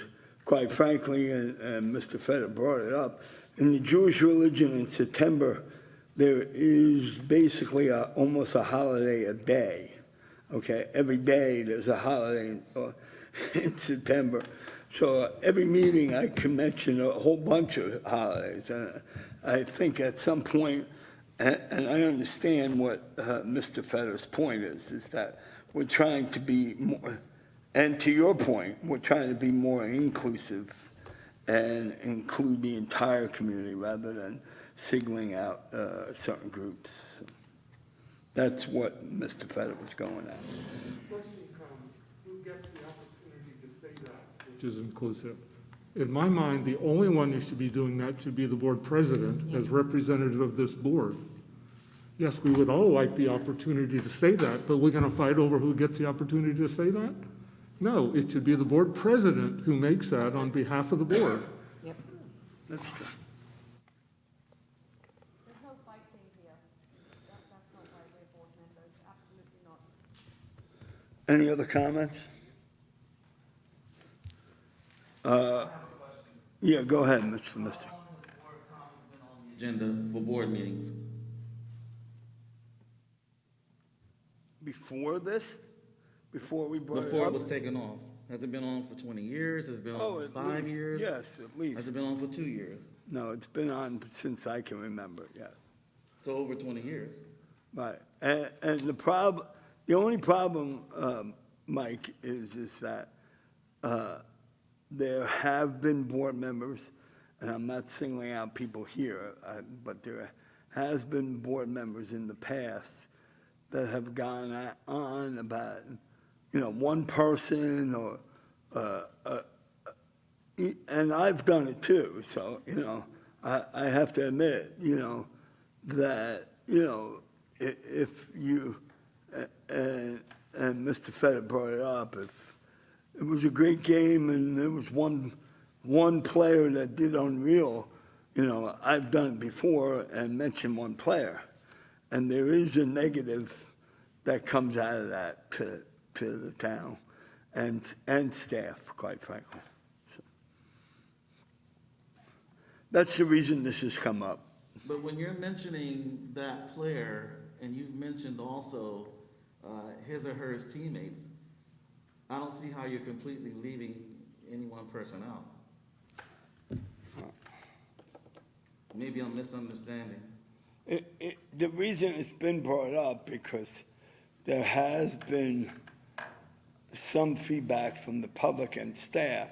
quite frankly, and Mr. Feder brought it up, in the Jewish religion in September, there is basically almost a holiday a day. Okay, every day there's a holiday in September. So every meeting I can mention a whole bunch of holidays. And I think at some point, and I understand what Mr. Fetter's point is that we're trying to be more, and to your point, we're trying to be more inclusive and include the entire community rather than singling out certain groups. So that's what Mr. Fetter was going at. Question comes, who gets the opportunity to say that, which is inclusive? In my mind, the only one who should be doing that should be the board president as representative of this board. Yes, we would all like the opportunity to say that, but we're going to fight over who gets the opportunity to say that? No, it should be the board president who makes that on behalf of the board. Yep. That's true. There's no fighting here. That's not why we're board members, absolutely not. Any other comments? Yeah, go ahead, Mr. Agenda for board meetings. Before this? Before we brought it up? Before it was taken off. Has it been on for 20 years? Has it been on at for 5 least. years? Yes, at least. Has it been on for 2 years? No, it's been on since I can remember, yeah. So over 20 years. Right, and the only problem, Mike, is that there have been board members, and I'm not singling out people here, but there has been board members in the past that have gone on about, one person or, and I've done it too, so, I have to admit, that, if you, and Mr. Fetter brought it up, if it was a great game and there was one player that did unreal, I've done it before and mentioned one player. And there is a negative that comes out of that to the town and staff, quite frankly. So that's the reason this has come up. But when you're mentioning that player, and you've mentioned also his or her teammates, I don't see how you're completely leaving any one person out. Maybe I'm misunderstanding. The reason it's been brought up because there has been some feedback from the public and staff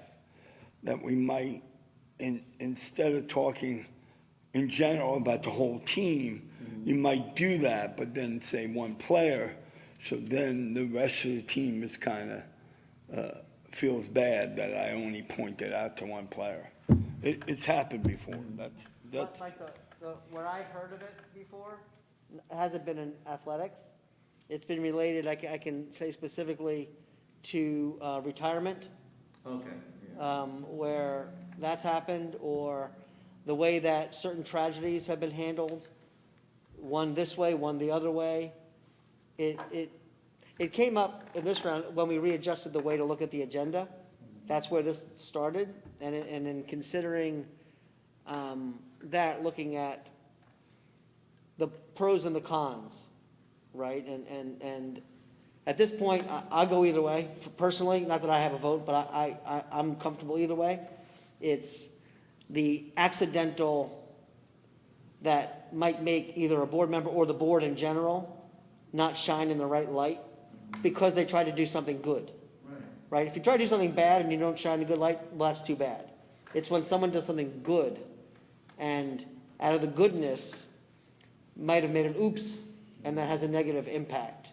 that we might, instead of talking in general about the whole team, you might do that, but then say one player, so then the rest of the team is kind of feels bad that I only pointed out to one player. It's happened before. That's Like where I've heard of it before, hasn't been in athletics. It's been related, I can say specifically, to retirement. Okay. Yeah. Where that's happened, or the way that certain tragedies have been handled, one this way, one the other way. It came up in this round when we readjusted the way to look at the agenda. That's where this started, and in considering that, looking at the pros and the cons, right? And at this point, I'll go either way. Personally, not that I have a vote, but I'm comfortable either way. It's the accidental that might make either a board member or the board in general not shine in the right light because they try to do something good. Right? If you try to do something bad and you don't shine in a good light, well, that's too bad. It's when someone does something good and out of the goodness might have made an oops and that has a negative impact.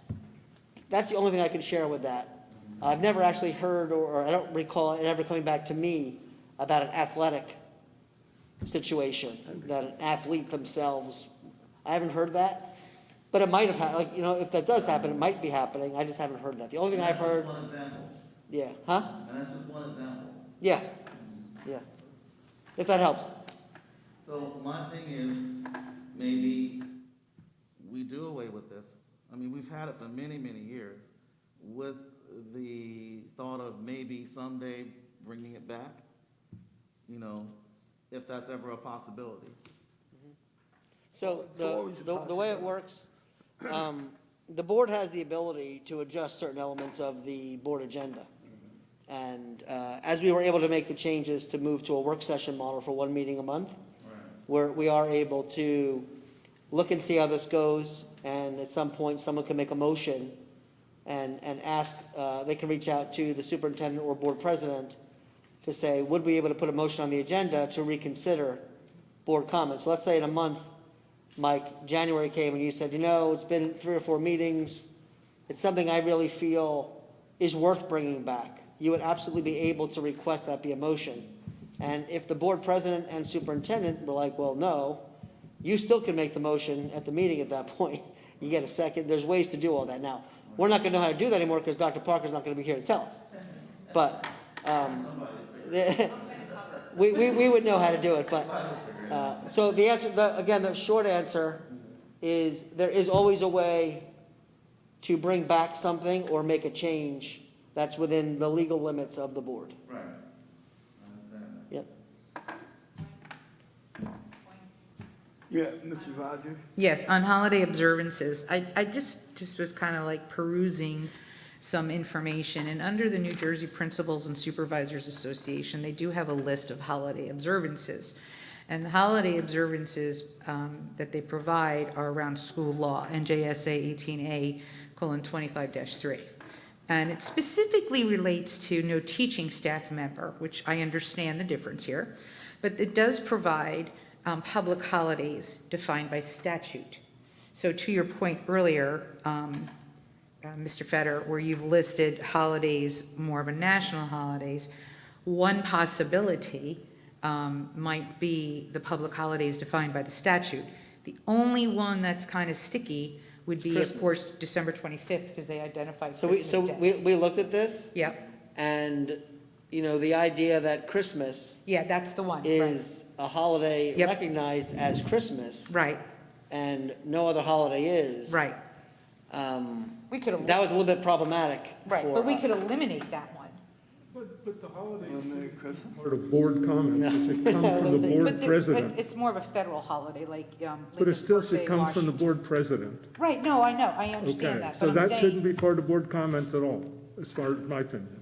That's the only thing I can share with that. I've never actually heard, or I don't recall it ever coming back to me about an athletic situation, that an athlete themselves, I haven't heard that. But it might have happened, if that does happen, it might be happening. I just haven't heard that. The only thing I've heard. One example. Yeah, huh? And that's just one example. Yeah, yeah. If that helps. So my thing is, maybe we do away with this. I mean, we've had it for many, many years with the thought of maybe someday bringing it back, if that's ever a possibility. So always a the way it works, the board has the ability to adjust certain elements of the board agenda. And as we were able to make the changes to move to a work session model for one meeting a month, where we are able to look and see how this goes, and at some point, someone can make a motion and ask, they can reach out to the superintendent or board president to say, would we be able to put a motion on the agenda to reconsider board comments? Let's say in a month, Mike, January came and you said, it's been 3 or 4 meetings. It's something I really feel is worth bringing back. You would absolutely be able to request that be a motion. And if the board president and superintendent were like, well, no, you still can make the motion at the meeting at that point. You get a second. There's ways to do all that. Now, we're not going to know how to do that anymore because Dr. Parker's not going to be here to tell us. But we would know how to do it. But so the answer, again, the short answer is there is always a way to bring back something or make a change that's within the legal limits of the board. Right. I understand that. Yep. Yeah, Mrs. Rogers? Yes, on holiday observances, I just was kind of like perusing some information, and under the New Jersey Principals and Supervisors Association, they do have a list of holiday observances. And the holiday observances that they provide are around school law, NJSA 18A:25-3. And it specifically relates to no teaching staff member, which I understand the difference here, but it does provide public holidays defined by statute. So to your point earlier, Mr. Fetter, where you've listed holidays, more of a national holidays, one possibility might be the public holidays defined by the statute. The only one that's kind of sticky would be, of course, December 25th, because they identified Christmas Day. We looked at this. Yep. And, the idea that Christmas Yeah, that's the one. is a holiday Yep. recognized as Christmas. Right, And no other holiday is. right. We could That was a little bit problematic right, for but we could us. eliminate that one. But the holidays part of board comments, it should come from the board But president. it's more of a federal holiday, like But it Lincoln's still birthday, should come from the Washington. board president. Right, no, I know, I Okay, understand that, so but I'm that shouldn't saying, be part of board comments at all, as far as my opinion.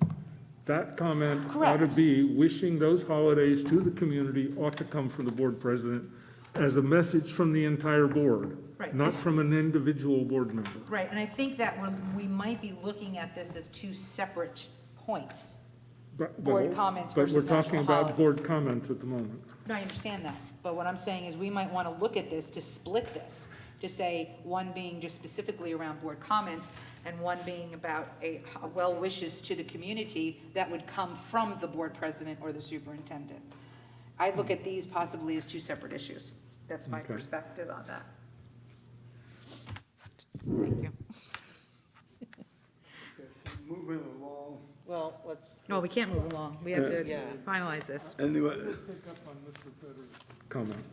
That comment ought to Correct. be wishing those holidays to the community ought to come from the board president as a message from the entire board, Right. not from an individual board member. right, and I think that we might be looking at this as two separate points. Board Well, comments but we're versus national talking about holidays. board comments at the moment. No, I understand that, but what I'm saying is we might want to look at this to split this, to say one being just specifically around board comments and one being about a well wishes to the community that would come from the board president or the superintendent. I look at these possibly as two separate issues. That's my Okay. perspective on that. Thank you. Moving along. Well, let's, No, we can't move along. We have to Yeah. finalize this, Anyway, Pick up on Mr. Fetter's comment.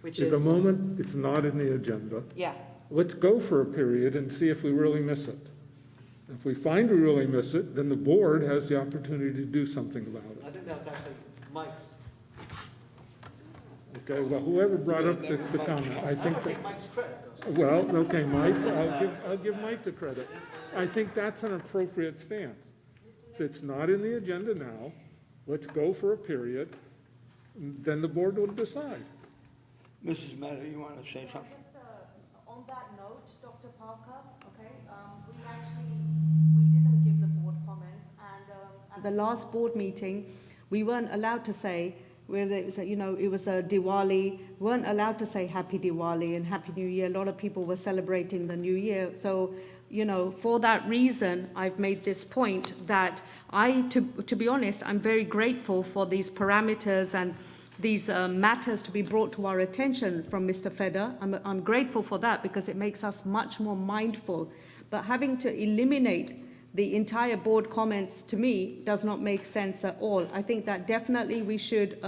which At the is, moment, it's not in the agenda. yeah, Let's go for a period and see if we really miss it. If we find we really miss it, then the board has the opportunity to do something about it. I think that was actually Mike's. Okay, well, whoever brought up the comment, I think, Take Mike's credit, though. well, okay, Mike, I'll give Mike the credit. I think that's an appropriate stance. If it's not in the agenda now, let's go for a period, then the board will decide. Mrs. Miller, you want to say something? Just on that note, Dr. Parker, okay, we didn't give the board comments, and at the last board meeting, we weren't allowed to say, where it was, it was a Diwali, weren't allowed to say Happy Diwali and Happy New Year. A lot of people were celebrating the New Year. So, for that reason, I've made this point that to be honest, I'm very grateful for these parameters and these matters to be brought to our attention from Mr. Feder. I'm grateful for that because it makes us much more mindful. But having to eliminate the entire board comments, to me, does not make sense at all. I think that definitely we should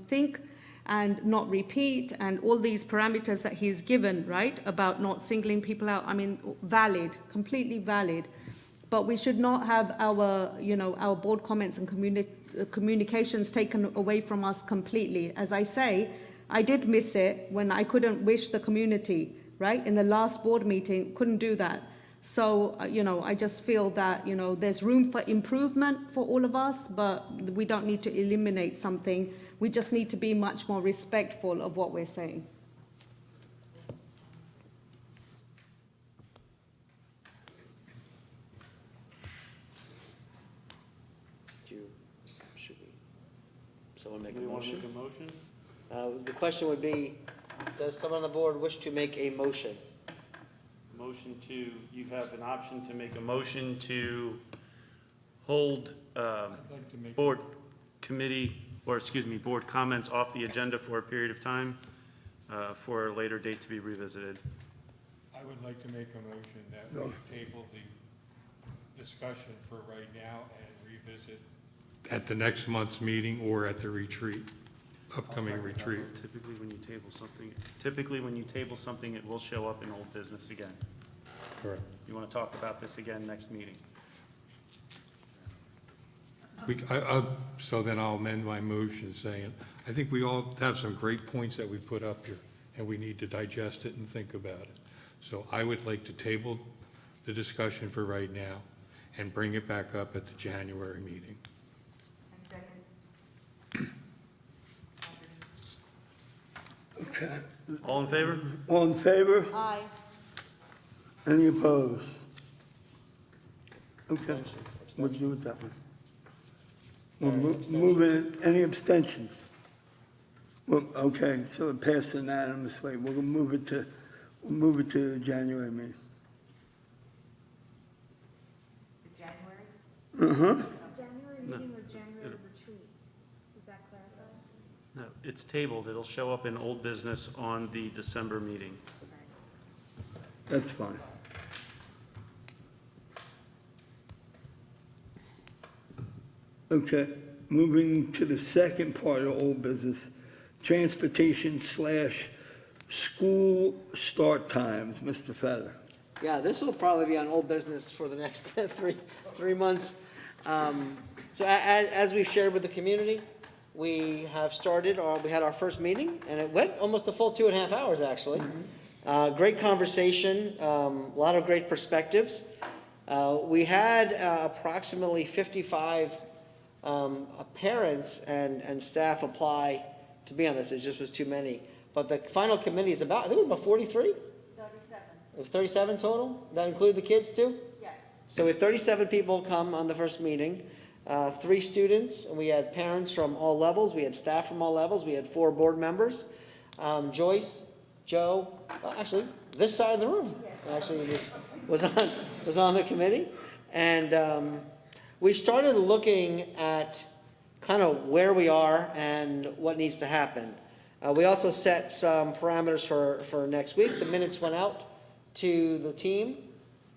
think and not repeat, and all these parameters that he's given, right, about not singling people out, valid, completely valid. But we should not have our board comments and communications taken away from us completely. As I say, I did miss it when I couldn't wish the community, right? In the last board meeting, couldn't do that. So, I just feel that, there's room for improvement for all of us, but we don't need to eliminate something. We just need to be much more respectful of what we're saying. Should we, someone make a Do we want to motion? make a motion? The question would be, does someone on the board wish to make a motion? Motion to, you have an option to make a motion to hold like to make- board committee, or excuse me, board comments off the agenda for a period of time for a later date to be revisited. I would like to make a motion that we table the discussion for right now and revisit at the next month's meeting or at the retreat, upcoming retreat. Typically, when you table something, it will show up in old business again. Correct. You want to talk about this again next meeting? So then I'll amend my motion saying, I think we all have some great points that we put up here, and we need to digest it and think about it. So I would like to table the discussion for right now and bring it back up at the January meeting. Okay. All in favor? All in favor? Aye. Any opposed? Okay, we'll do it that way. We'll move it, any abstentions? Well, okay, so it passed unanimously. We'll move it to January meeting. January meeting or January retreat? Is that clarified? No, it's tabled. It'll show up in old business on the December meeting. That's fine. Okay, moving to the second part of old business, transportation/school start times, Mr. Fetter. Yeah, this will probably be on old business for the next three months. So as we've shared with the community, we have started, we had our first meeting, and it went almost a full 2.5 hours, actually. Great conversation, a lot of great perspectives. We had approximately 55 parents and staff apply to be on this. It just was too many. But the final committee is about, I think it was about 43? 37. It was 37 total? That included the kids too? Yeah. So we had 37 people come on the first meeting, 3 students, and we had parents from all levels, we had staff from all levels, we had 4 board members. Joyce, Joe, well, actually, this side of the room actually was on the committee. And we started looking at kind of where we are and what needs to happen. We also set some parameters for next week. The minutes went out to the team,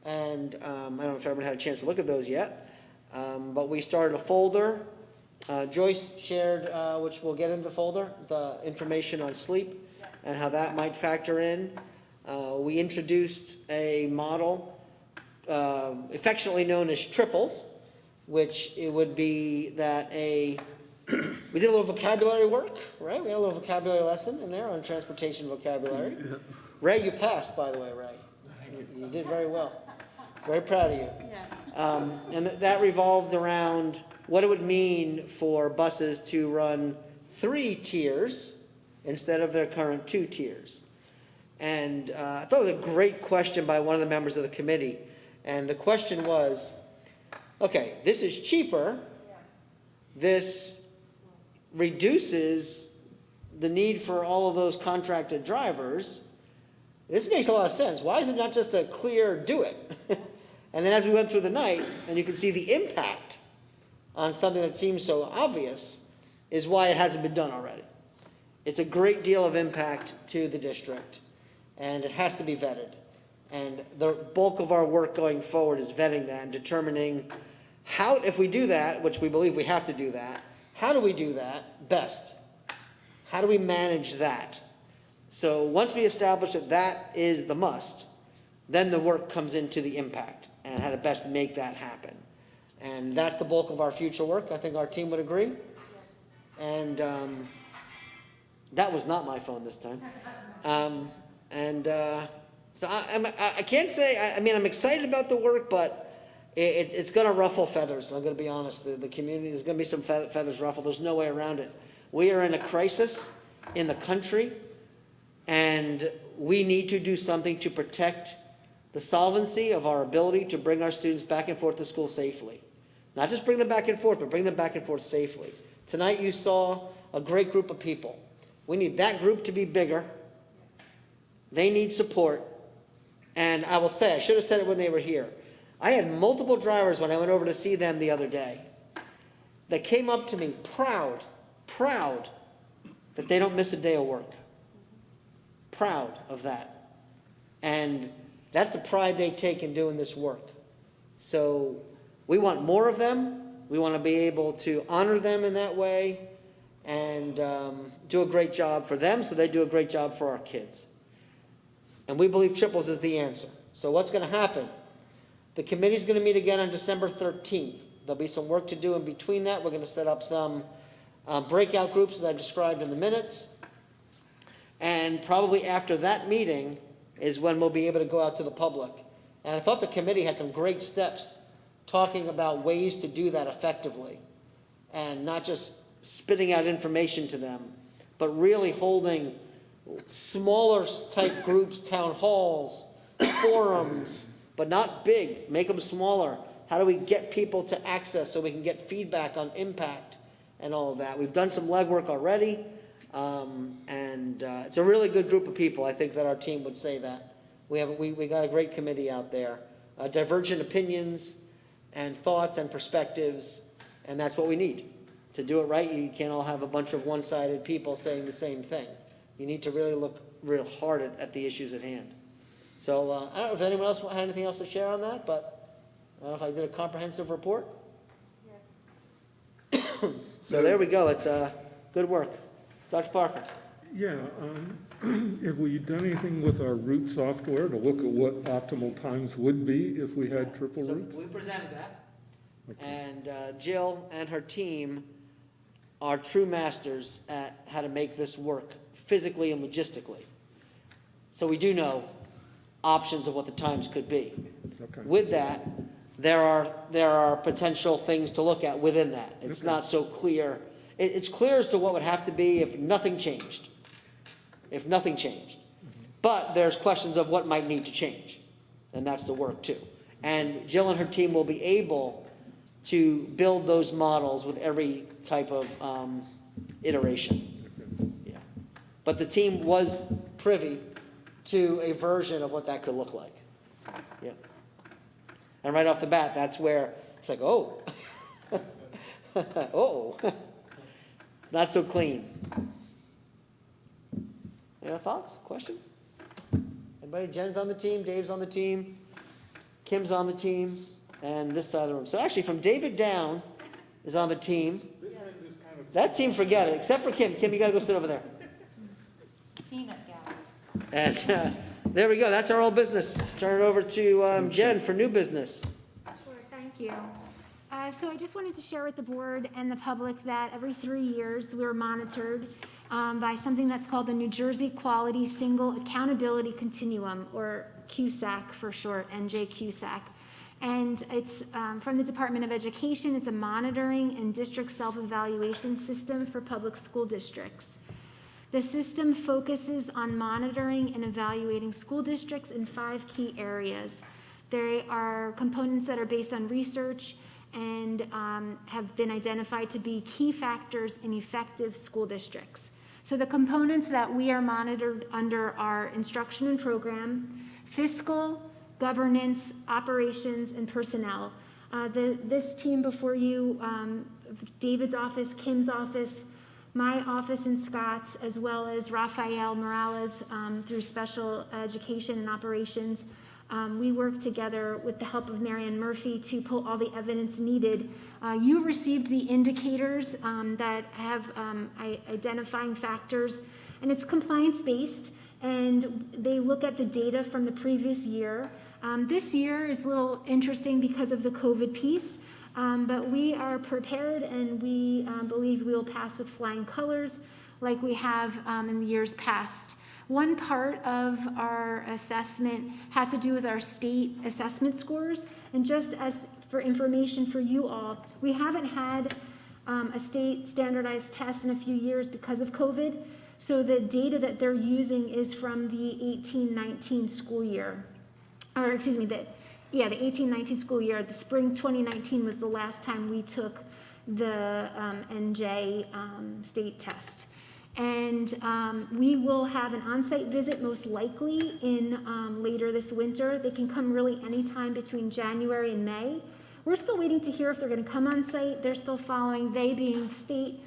and I don't know if everyone had a chance to look at those yet, but we started a folder. Joyce shared, which we'll get into the folder, the information on sleep and how that might factor in. We introduced a model affectionately known as triples, which it would be that we did a little vocabulary work, right? We had a little vocabulary lesson in there on transportation vocabulary. Yeah. Ray, you passed, by the way, Ray. You did very well. Very proud of you. Yeah. And that revolved around what it would mean for buses to run 3 tiers instead of their current 2 tiers. And I thought it was a great question by one of the members of the committee. And the question was, okay, this is cheaper. This reduces the need for all of those contracted drivers. This makes a lot of sense. Why is it not just a clear do it? And then as we went through the night, and you can see the impact on something that seems so obvious, is why it hasn't been done already. It's a great deal of impact to the district, and it has to be vetted. And the bulk of our work going forward is vetting that and determining how, if we do that, which we believe we have to do that, how do we do that best? How do we manage that? So once we establish that that is the must, then the work comes into the impact and how to best make that happen. And that's the bulk of our future work. I think our team would agree. And that was not my phone this time. So I can't say, I mean, I'm excited about the work, but it's gonna ruffle feathers, I'm gonna be honest. The community, there's gonna be some feathers ruffled, there's no way around it. We are in a crisis in the country, and we need to do something to protect the solvency of our ability to bring our students back and forth to school safely. Not just bring them back and forth, but bring them back and forth safely. Tonight you saw a great group of people. We need that group to be bigger. They need support. And I will say, I should have said it when they were here. I had multiple drivers when I went over to see them the other day that came up to me proud that they don't miss a day of work. Proud of that. And that's the pride they take in doing this work. So we want more of them. We want to be able to honor them in that way and do a great job for them so they do a great job for our kids. And we believe triples is the answer. So what's going to happen? The committee's going to meet again on December 13th. There'll be some work to do in between that. We're going to set up some breakout groups, as I described in the minutes. And probably after that meeting is when we'll be able to go out to the public. And I thought the committee had some great steps talking about ways to do that effectively. And not just spitting out information to them, but really holding smaller type groups, town halls, forums, but not big, make them smaller. How do we get people to access so we can get feedback on impact and all of that? We've done some legwork already, and it's a really good group of people. I think that our team would say that. We got a great committee out there. Divergent opinions and thoughts and perspectives, and that's what we need. To do it right, you can't all have a bunch of one-sided people saying the same thing. You need to really look real hard at the issues at hand. So I don't know if anyone else had anything else to share on that, but I don't know if I did a comprehensive report. Yes. So there we go. It's good work. Dr. Parker. Yeah, have we done anything with our route software to look at what optimal times would be if we had triple So routes? we presented that, Okay. and Jill and her team are true masters at how to make this work physically and logistically. So we do know options of what the times could be. Okay. With that, there are potential things to look at within that. It's Okay. not so clear. It's clear as to what would have to be if nothing changed. If nothing changed. But there's questions of what might need to change. And that's the work too. And Jill and her team will be able to build those models with every type of iteration. Yeah. But the team was privy to a version of what that could look like. Yeah. And right off the bat, that's where it's like, oh, oh, it's not so clean. Any other thoughts, questions? Anybody? Jen's on the team, Dave's on the team, Kim's on the team, and this side of the room. So actually, from David down is on the team. That team, forget it, except for Kim. Kim, you got to go sit over there. Peanut gallery. And there we go. That's our old business. Turn it over to Jen for new business. Sure, thank you. So I just wanted to share with the board and the public that every 3 years we're monitored by something that's called the New Jersey Quality Single Accountability Continuum, or QSAC for short, NJQSAC. And it's from the Department of Education. It's a monitoring and district self-evaluation system for public school districts. The system focuses on monitoring and evaluating school districts in 5 key areas. There are components that are based on research and have been identified to be key factors in effective school districts. So the components that we are monitored under are instruction and program, fiscal, governance, operations, and personnel. This team before you, David's office, Kim's office, my office and Scott's, as well as Rafael Morales through special education and operations. We work together with the help of Marianne Murphy to pull all the evidence needed. You received the indicators that have identifying factors, and it's compliance-based, and they look at the data from the previous year. This year is a little interesting because of the COVID piece, but we are prepared, and we believe we will pass with flying colors like we have in the years past. One part of our assessment has to do with our state assessment scores. And just as for information for you all, we haven't had a state standardized test in a few years because of COVID. So the data that they're using is from the 18-19 school year. Or excuse me, the 18-19 school year. The spring 2019 was the last time we took the NJ state test. And we will have an on-site visit most likely in later this winter. They can come really anytime between January and May. We're still waiting to hear if they're going to come on site. They're still following, they being the state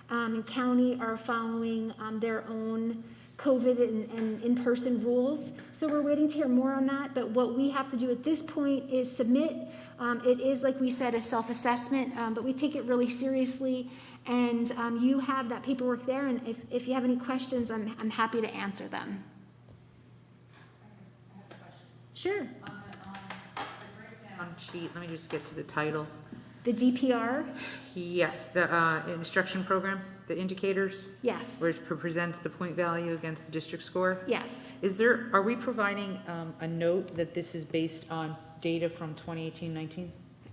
and county are following their own COVID and in-person rules. So we're waiting to hear more on that. But what we have to do at this point is submit. It is, like we said, a self-assessment, but we take it really seriously. And you have that paperwork there, and if you have any questions, I'm happy to answer them. Sure. On sheet, let me just get to the title. The DPR? Yes, the instruction program, the indicators, Yes. where it presents the point value against the district score. Yes. Are we providing a note that this is based on data from 2018-19?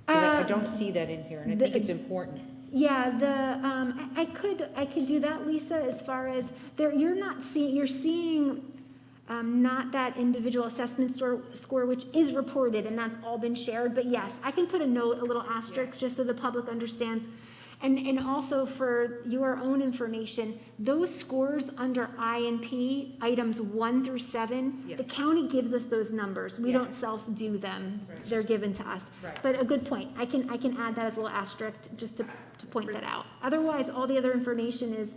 I don't see that in here, and I think it's important. Yeah, I could do that, Lisa, as far as you're seeing not that individual assessment score, which is reported, and that's all been shared. But yes, I can put a note, a little asterisk, just so the public understands. And also for your own information, those scores under I&P, items 1 through 7, the county gives us those numbers. We don't self-do them. Right. They're given to us. Right. But a good point. I can add that as a little asterisk just to point that out. Otherwise, all the other information is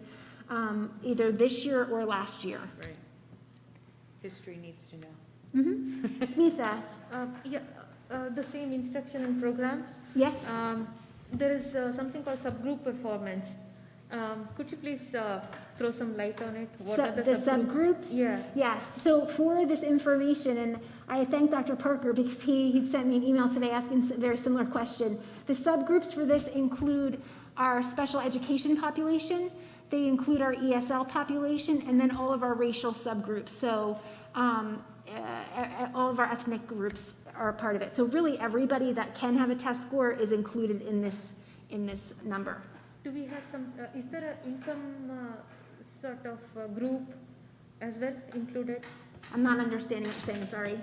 either this year or last year. Right. History needs to know. Mm-hmm. Smitha. The same instruction and programs. Yes. There is something called subgroup performance. Could you please throw some light on it? What are the subgroups? Yeah. Yes. So for this information, and I thank Dr. Parker because he sent me an email today asking a very similar question. The subgroups for this include our special education population. They include our ESL population, and then all of our racial subgroups. So all of our ethnic groups are a part of it. So really everybody that can have a test score is included in this number. Do we have some, is there an income sort of group as well included? I'm not understanding what you're saying, sorry.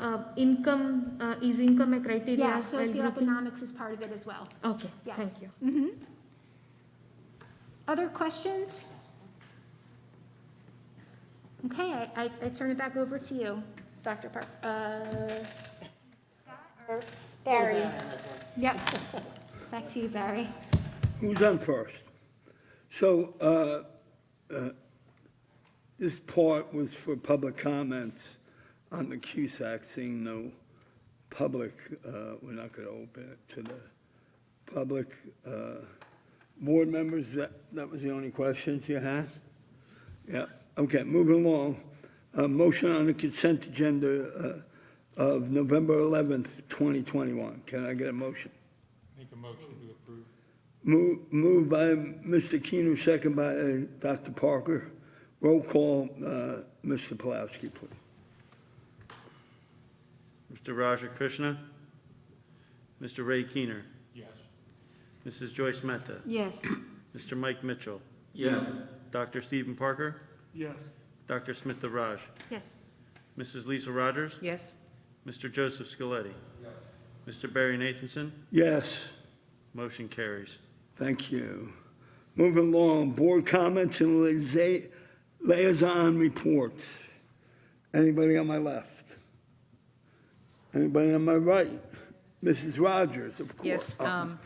Is income a criteria? Yeah, socioeconomics is part of it as well. Okay, yes. Thank you. Mm-hmm. Other questions? Okay, I turn it back over to you, Dr. Park. Scott or Barry? Yep. Back to you, Barry. Who's on first? So this part was for public comments on the CUSAC. Seeing no public, we're not going to open it to the public. Board members, that was the only questions you had? Yeah. Okay, moving along. Motion on the consent agenda of November 11th, 2021. Can I get a motion? Make a motion to approve. Moved by Mr. Keener, second by Dr. Parker. Roll call, Mr. Pulowski, please. Mr. Raja Krishna. Mr. Ray Keener. Yes. Mrs. Joyce Mehta. Yes. Mr. Mike Mitchell. Yes. Dr. Stephen Parker. Yes. Dr. Smitha Raj. Yes. Mrs. Lisa Rogers. Yes. Mr. Joseph Scoletti. Yes. Mr. Barry Nathanson. Yes. Motion carries. Thank you. Moving along, board comments and liaison reports. Anybody on my left? Anybody on my right? Mrs. Rogers, of course. Yes,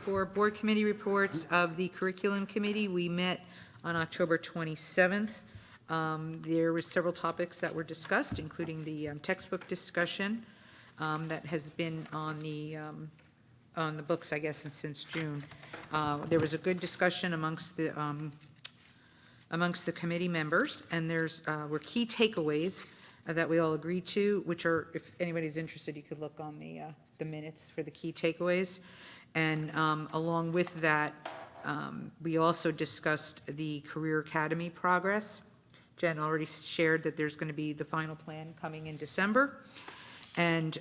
for board committee reports of the curriculum committee, we met on October 27th. There were several topics that were discussed, including the textbook discussion that has been on the books, I guess, since June. There was a good discussion amongst the committee members, and were key takeaways that we all agreed to, which are, if anybody's interested, you could look on the minutes for the key takeaways. And along with that, we also discussed the Career Academy progress Jen already shared that there's going to be the final plan coming in December. And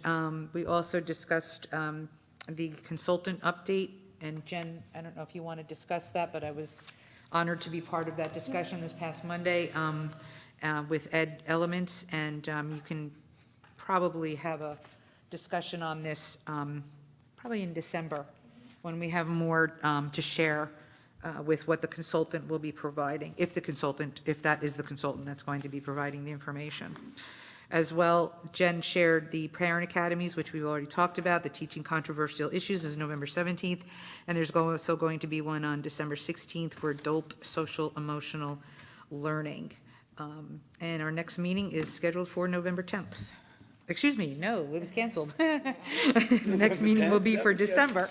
we also discussed the consultant update. And Jen, I don't know if you want to discuss that, but I was honored to be part of that discussion this past Monday with Ed Elements. And you can probably have a discussion on this probably in December, when we have more to share with what the consultant will be providing, if that is the consultant that's going to be providing the information. As well, Jen shared the parent academies, which we've already talked about. The Teaching Controversial Issues is November 17th, and there's also going to be one on December 16th for adult social emotional learning. And our next meeting is scheduled for November 10th. Excuse me, no, it was canceled. The next meeting will be for December.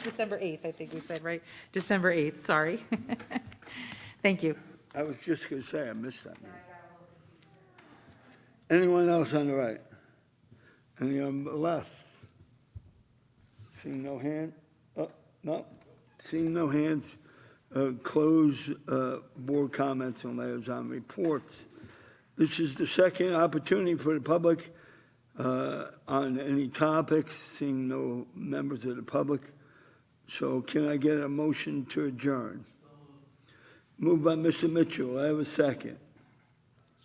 December 8th, I think we said, right? December 8th, sorry. Thank you. I was just going to say, I missed that. Anyone else on the right? Any on the left? Seeing no hand? Oh, no. Seeing no hands, close board comments and liaison reports. This is the second opportunity for the public on any topics, seeing no members of the public. So can I get a motion to adjourn? Moved by Mr. Mitchell. I have a second.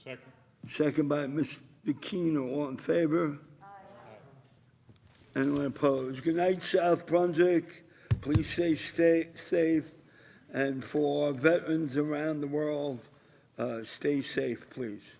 Second. Second by Mr. Keno. All in favor? Aye. Anyone opposed? Good night, South Brunswick. Please stay safe. And for veterans around the world, stay safe, please.